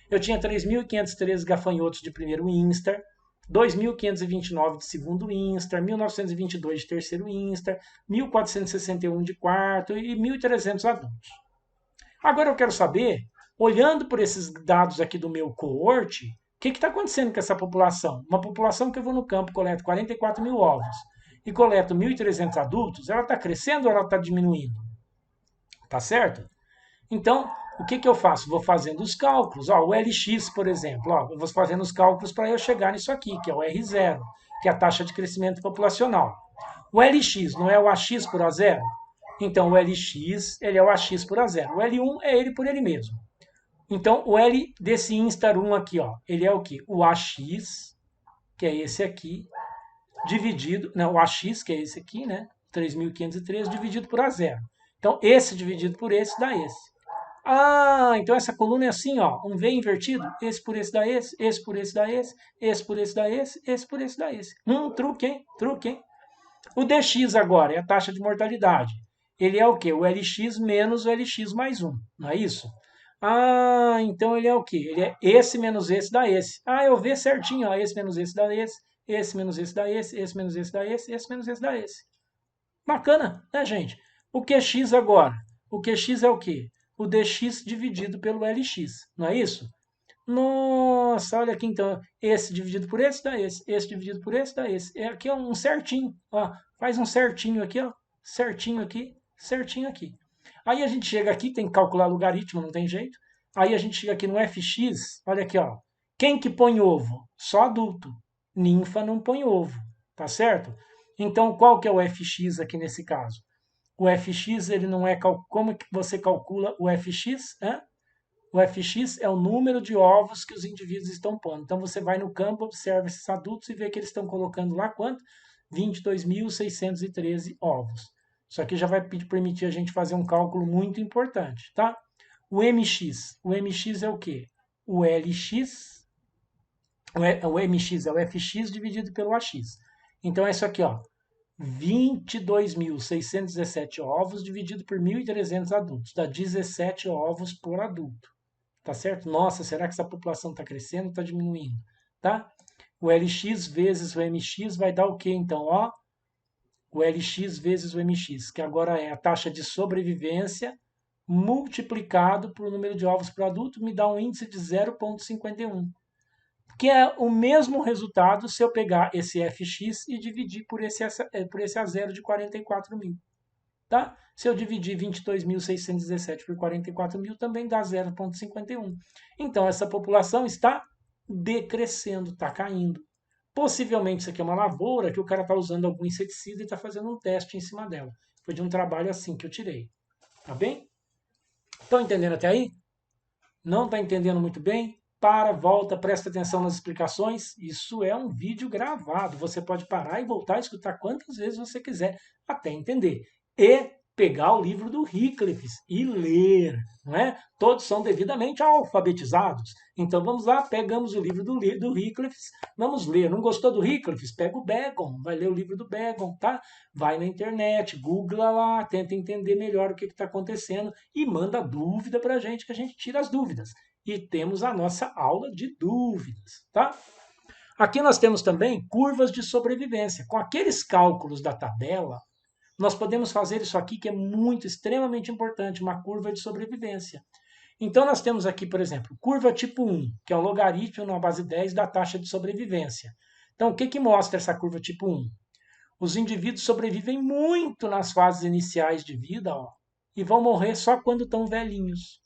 Eu tinha 3.513 gafanhotos de primeiro instar, 2.529 de segundo instar, 1.922 de terceiro instar, 1.461 de quarto e 1.300 adultos. Agora eu quero saber, olhando por esses dados aqui do meu coorte, o que está acontecendo com essa população? Uma população que eu vou no campo e coleto 44 mil ovos e coleto 1.300 adultos, ela está crescendo ou ela está diminuindo? Tá certo? Então, o que eu faço? Vou fazendo os cálculos. Ó, o Lx, por exemplo, ó, eu vou fazendo os cálculos para eu chegar nisso aqui, que é o R0, que é a taxa de crescimento populacional. O Lx não é o AX por A0? Então, o Lx ele é o AX por A0. O L1 é ele por ele mesmo. Então, o L desse instar 1 aqui, ó, ele é o quê? O AX, que é esse aqui, dividido... Não, o AX, que é esse aqui, né? 3.513, dividido por A0. Então, esse dividido por esse dá esse. Ah, então essa coluna é assim, ó, um V invertido, esse por esse dá esse por esse dá esse por esse dá esse por esse dá esse. Truque, hein? Truque, hein? O dx agora é a taxa de mortalidade. Ele é o quê? O Lx menos o Lx mais 1, não é isso? Ah, então ele é o quê? Ele é esse menos esse dá esse. Ah, eu vejo certinho, ó, esse menos esse dá esse menos esse dá esse menos esse dá esse menos esse dá esse. Bacana, né, gente? O QX agora? O QX é o quê? O dx dividido pelo Lx, não é isso? Nossa, olha aqui então, esse dividido por esse dá esse dividido por esse dá esse. É, aqui é um certinho, ó, faz um certinho aqui, ó, certinho aqui. Aí a gente chega aqui, tem que calcular logaritmo, não tem jeito. Aí a gente chega aqui no fx, olha aqui, ó. Quem que põe ovo? Só adulto. Ninfa não põe ovo, tá certo? Então qual que é o fx aqui nesse caso? O fx, ele não é, como que você calcula o fx? O fx é o número de ovos que os indivíduos estão pondo. Então você vai no campo, observa esses adultos e vê que eles estão colocando lá quanto? 22.613 ovos. Isso aqui já vai permitir a gente fazer um cálculo muito importante, tá? O mx é o quê? O lx, o mx é o fx dividido pelo ax. Então é isso aqui, ó. 22.617 ovos dividido por 1.300 adultos. Dá 17 ovos por adulto. Tá certo? Nossa, será que essa população está crescendo ou está diminuindo? Tá? O LX vezes o MX vai dar o quê, então? Ó, o LX vezes o MX, que agora é a taxa de sobrevivência multiplicado por número de ovos por adulto, me dá um índice de 0,51, que é o mesmo resultado se eu pegar esse FX e dividir por esse A0 de 44 mil. Tá? Se eu dividir 22.617 por 44 mil, também dá 0,51. Então, essa população está decrescendo, está caindo. Possivelmente isso aqui é uma lavoura que o cara está usando algum inseticida e está fazendo um teste em cima dela. Foi de um trabalho assim que eu tirei. Tá bem? Estão entendendo até aí? Não está entendendo muito bem? Para, volta, presta atenção nas explicações. Isso é um vídeo gravado. Você pode parar e voltar a escutar quantas vezes você quiser até entender. E pegar o livro do Wycliffe e ler, não é? Todos são devidamente alfabetizados. Então vamos lá, pegamos o livro do Wycliffe, vamos ler. Não gostou do Wycliffe? Pega o Bacon, vai ler o livro do Bacon, tá? Vai na internet, googla lá, tenta entender melhor o que está acontecendo e manda dúvida para a gente, que a gente tira as dúvidas. E temos a nossa aula de dúvidas, tá? Aqui nós temos também curvas de sobrevivência. Com aqueles cálculos da tabela, nós podemos fazer isso aqui que é muito, extremamente importante, uma curva de sobrevivência. Então nós temos aqui, por exemplo, curva tipo 1, que é um logaritmo na base 10 da taxa de sobrevivência. Então o que, que mostra essa curva tipo 1? Os indivíduos sobrevivem muito nas fases iniciais de vida, ó, e vão morrer só quando estão velhinhos.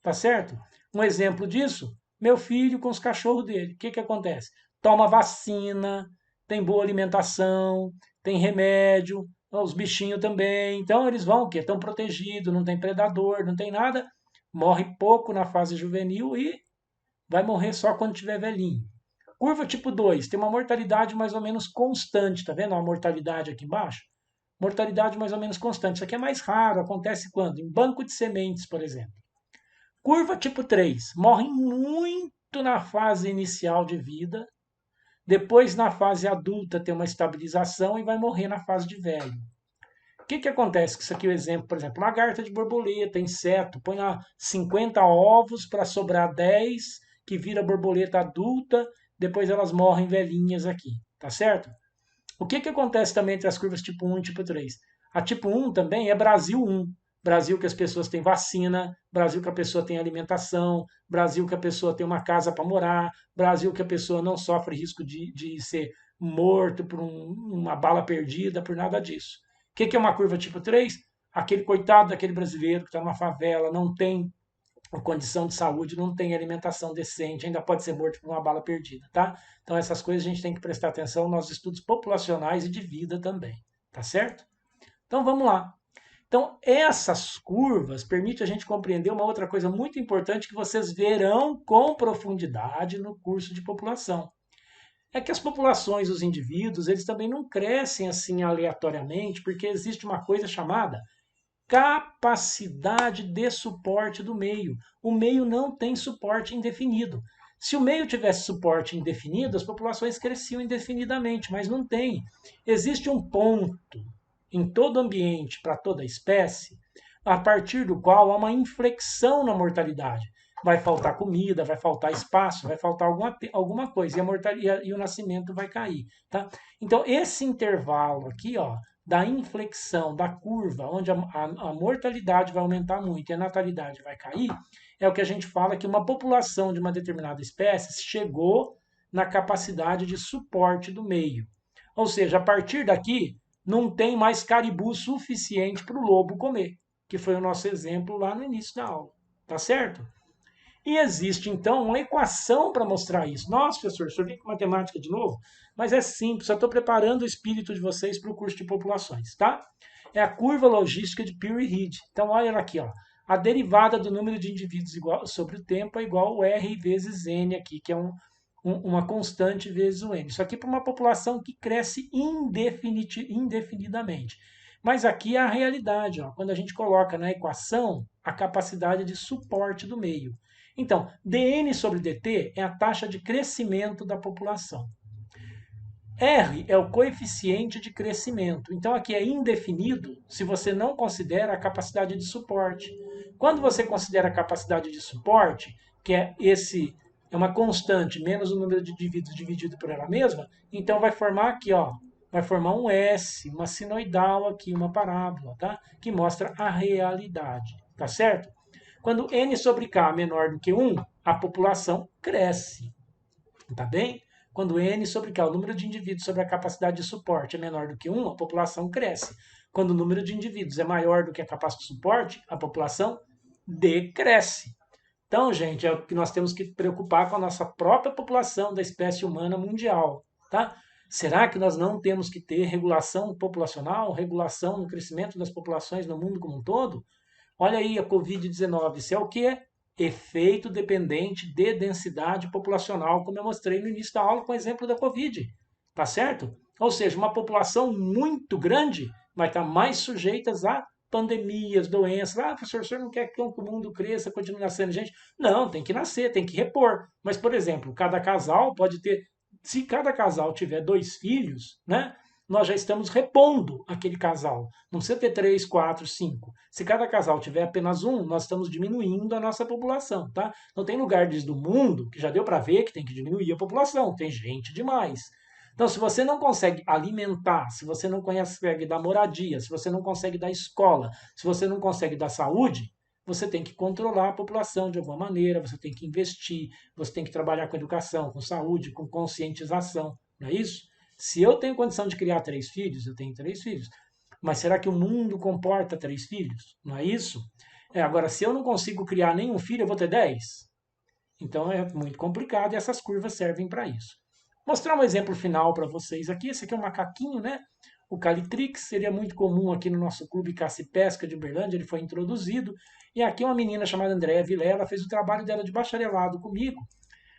Tá certo? Um exemplo disso, meu filho com os cachorros dele. O que, que acontece? Toma vacina, tem boa alimentação, tem remédio, os bichinhos também. Então eles vão o quê? Estão protegidos, não tem predador, não tem nada. Morre pouco na fase juvenil e vai morrer só quando tiver velhinho. Curva tipo 2 tem uma mortalidade mais ou menos constante, tá vendo a mortalidade aqui embaixo? Mortalidade mais ou menos constante. Isso aqui é mais raro, acontece quando? Em banco de sementes, por exemplo. Curva tipo 3 morrem muito na fase inicial de vida, depois na fase adulta tem uma estabilização e vai morrer na fase de velho. O que, que acontece? Isso aqui é o exemplo, por exemplo, lagarta de borboleta, inseto, põe lá 50 ovos para sobrar 10, que vira borboleta adulta, depois elas morrem velhinhas aqui, tá certo? O que, que acontece também entre as curvas tipo 1 e tipo 3? A tipo 1 também é Brasil 1. Brasil que as pessoas têm vacina, Brasil que a pessoa tem alimentação, Brasil que a pessoa tem uma casa para morar, Brasil que a pessoa não sofre risco de ser morto por uma bala perdida, por nada disso. O que, que é uma curva tipo 3? Aquele coitado daquele brasileiro que está numa favela, não tem condição de saúde, não tem alimentação decente, ainda pode ser morto por uma bala perdida, tá? Então essas coisas a gente tem que prestar atenção nos estudos populacionais e de vida também, tá certo? Então vamos lá. Então essas curvas permitem a gente compreender uma outra coisa muito importante que vocês verão com profundidade no curso de população. É que as populações, os indivíduos, eles também não crescem assim aleatoriamente, porque existe uma coisa chamada capacidade de suporte do meio. O meio não tem suporte indefinido. Se o meio tivesse suporte indefinido, as populações cresciam indefinidamente, mas não tem. Existe um ponto em todo ambiente, para toda espécie, a partir do qual há uma inflexão na mortalidade. Vai faltar comida, vai faltar espaço, vai faltar alguma coisa, e o nascimento vai cair. Tá? Então, esse intervalo aqui, ó, da inflexão da curva, onde a mortalidade vai aumentar muito e a natalidade vai cair, é o que a gente fala que uma população de uma determinada espécie chegou na capacidade de suporte do meio. Ou seja, a partir daqui, não tem mais caribu suficiente para o lobo comer, que foi o nosso exemplo lá no início da aula. Tá certo? E existe, então, uma equação para mostrar isso. Nossa, professor, o senhor vem com matemática de novo? Mas é simples, eu estou preparando o espírito de vocês para o curso de populações, tá? É a curva logística de Peary-Reed. Então, olha ela aqui, ó. A derivada do número de indivíduos igual, sobre o tempo é igual ao R vezes N aqui, que é uma constante vezes o N. Isso aqui para uma população que cresce indefinidamente. Mas aqui é a realidade, ó, quando a gente coloca na equação a capacidade de suporte do meio. Então, dN sobre dt é a taxa de crescimento da população. R é o coeficiente de crescimento. Então, aqui é indefinido se você não considera a capacidade de suporte. Quando você considera a capacidade de suporte, que é uma constante menos o número de indivíduos dividido por ela mesma, então vai formar aqui, ó, vai formar um S, uma sinoidal aqui, uma parábola, tá? Que mostra a realidade, tá certo? Quando n sobre k é menor do que 1, a população cresce, tá bem? Quando n sobre k, o número de indivíduos sobre a capacidade de suporte, é menor do que 1, a população cresce. Quando o número de indivíduos é maior do que a capacidade de suporte, a população decresce. Então, gente, é o que nós temos que preocupar com a nossa própria população da espécie humana mundial, tá? Será que nós não temos que ter regulação populacional, regulação no crescimento das populações no mundo como um todo? Olha aí a Covid-19, isso é o que? Efeito dependente de densidade populacional, como eu mostrei no início da aula com o exemplo da Covid. Tá certo? Ou seja, uma população muito grande vai estar mais sujeita a pandemias, doenças. Ah, professor, o senhor não quer que o mundo cresça, continue nascendo gente? Não, tem que nascer, tem que repor. Mas, por exemplo, cada casal pode ter. Se cada casal tiver 2 filhos, né? Nós já estamos repondo aquele casal. Não precisa ter 3, 4, 5. Se cada casal tiver apenas um, nós estamos diminuindo a nossa população, tá? Não tem lugares do mundo que já deu para ver que tem que diminuir a população, tem gente demais. Então, se você não consegue alimentar, se você não consegue dar moradia, se você não consegue dar escola, se você não consegue dar saúde, você tem que controlar a população de alguma maneira, você tem que investir, você tem que trabalhar com educação, com saúde, com conscientização, não é isso? Se eu tenho condição de criar 3 filhos, eu tenho 3 filhos. Mas será que o mundo comporta 3 filhos? Não é isso? Agora, se eu não consigo criar nenhum filho, eu vou ter 10? Então é muito complicado e essas curvas servem para isso. Mostrar um exemplo final para vocês aqui. Esse aqui é um macaquinho, né? O Calitrix seria muito comum aqui no nosso clube Caça e Pesca de Uberlândia, ele foi introduzido. E aqui uma menina chamada Andréa Vilela fez o trabalho dela de bacharelado comigo,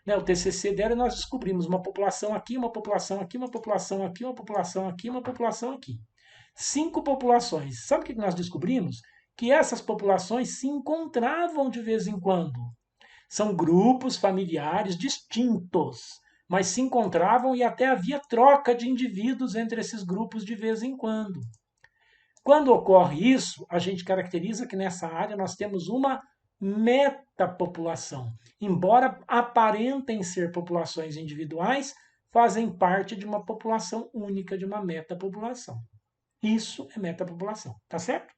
né, o TCC dela, e nós descobrimos uma população aqui, uma população aqui, uma população aqui, uma população aqui, uma população aqui. 5 populações. Sabe o que nós descobrimos? Que essas populações se encontravam de vez em quando. São grupos familiares distintos, mas se encontravam e até havia troca de indivíduos entre esses grupos de vez em quando. Quando ocorre isso, a gente caracteriza que nessa área nós temos uma metapopulação. Embora aparentem ser populações individuais, fazem parte de uma população única, de uma metapopulação. Isso é metapopulação, tá certo?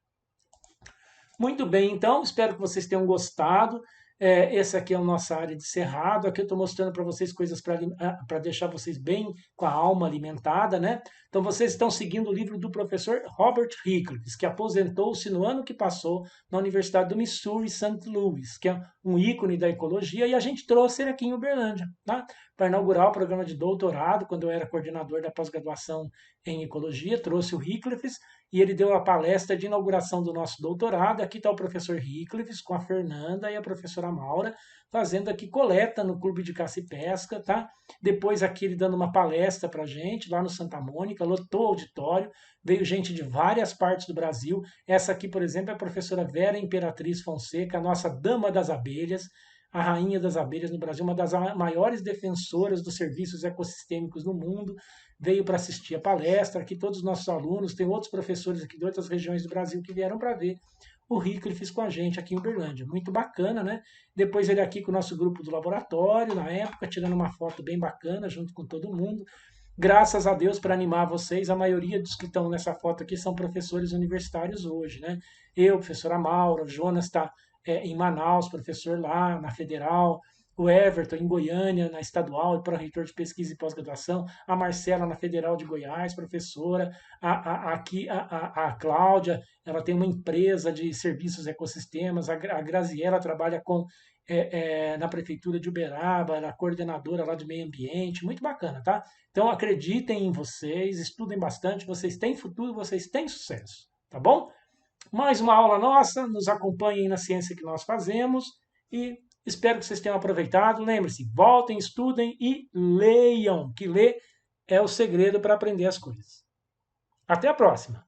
Muito bem, então, espero que vocês tenham gostado. Essa aqui é a nossa área de cerrado. Aqui eu estou mostrando para vocês coisas para deixar vocês bem com a alma alimentada, né? Então, vocês estão seguindo o livro do professor Robert Hickles, que aposentou-se no ano que passou na Universidade do Missouri, St. Louis, que é um ícone da ecologia, e a gente trouxe ele aqui em Uberlândia, tá? Para inaugurar o programa de doutorado, quando eu era coordenador da pós-graduação em ecologia, trouxe o Hickles, e ele deu a palestra de inauguração do nosso doutorado. Aqui está o professor Hickles com a Fernanda e a professora Maura, fazendo aqui coleta no Clube de Caça e Pesca, tá? Depois aqui ele dando uma palestra para a gente, lá no Santa Mônica, lotou o auditório, veio gente de várias partes do Brasil. Essa aqui, por exemplo, é a professora Vera Imperatriz Fonseca, a nossa dama das abelhas, a rainha das abelhas no Brasil, uma das maiores defensoras dos serviços ecossistêmicos no mundo, veio para assistir a palestra. Aqui todos os nossos alunos, tem outros professores aqui de outras regiões do Brasil que vieram para ver o Hickles com a gente aqui em Uberlândia. Muito bacana, né? Depois ele aqui com o nosso grupo do laboratório, na época, tirando uma foto bem bacana, junto com todo mundo. Graças a Deus, para animar vocês, a maioria dos que estão nessa foto aqui são professores universitários hoje, né? Eu, professora Maura, o Jonas está em Manaus, professor lá na Federal, o Everton em Goiânia, na Estadual, e pró-reitor de pesquisa e pós-graduação, a Marcela na Federal de Goiás, professora, aqui a Cláudia, ela tem uma empresa de serviços ecossistemas, a Graziela trabalha na Prefeitura de Uberaba, ela é coordenadora lá de meio ambiente, muito bacana, tá? Então acreditem em vocês, estudem bastante, vocês têm futuro, vocês têm sucesso, tá bom? Mais uma aula nossa, nos acompanhem na ciência que nós fazemos e espero que vocês tenham aproveitado. Lembre-se, voltem, estudem e leiam, que ler é o segredo para aprender as coisas. Até a próxima!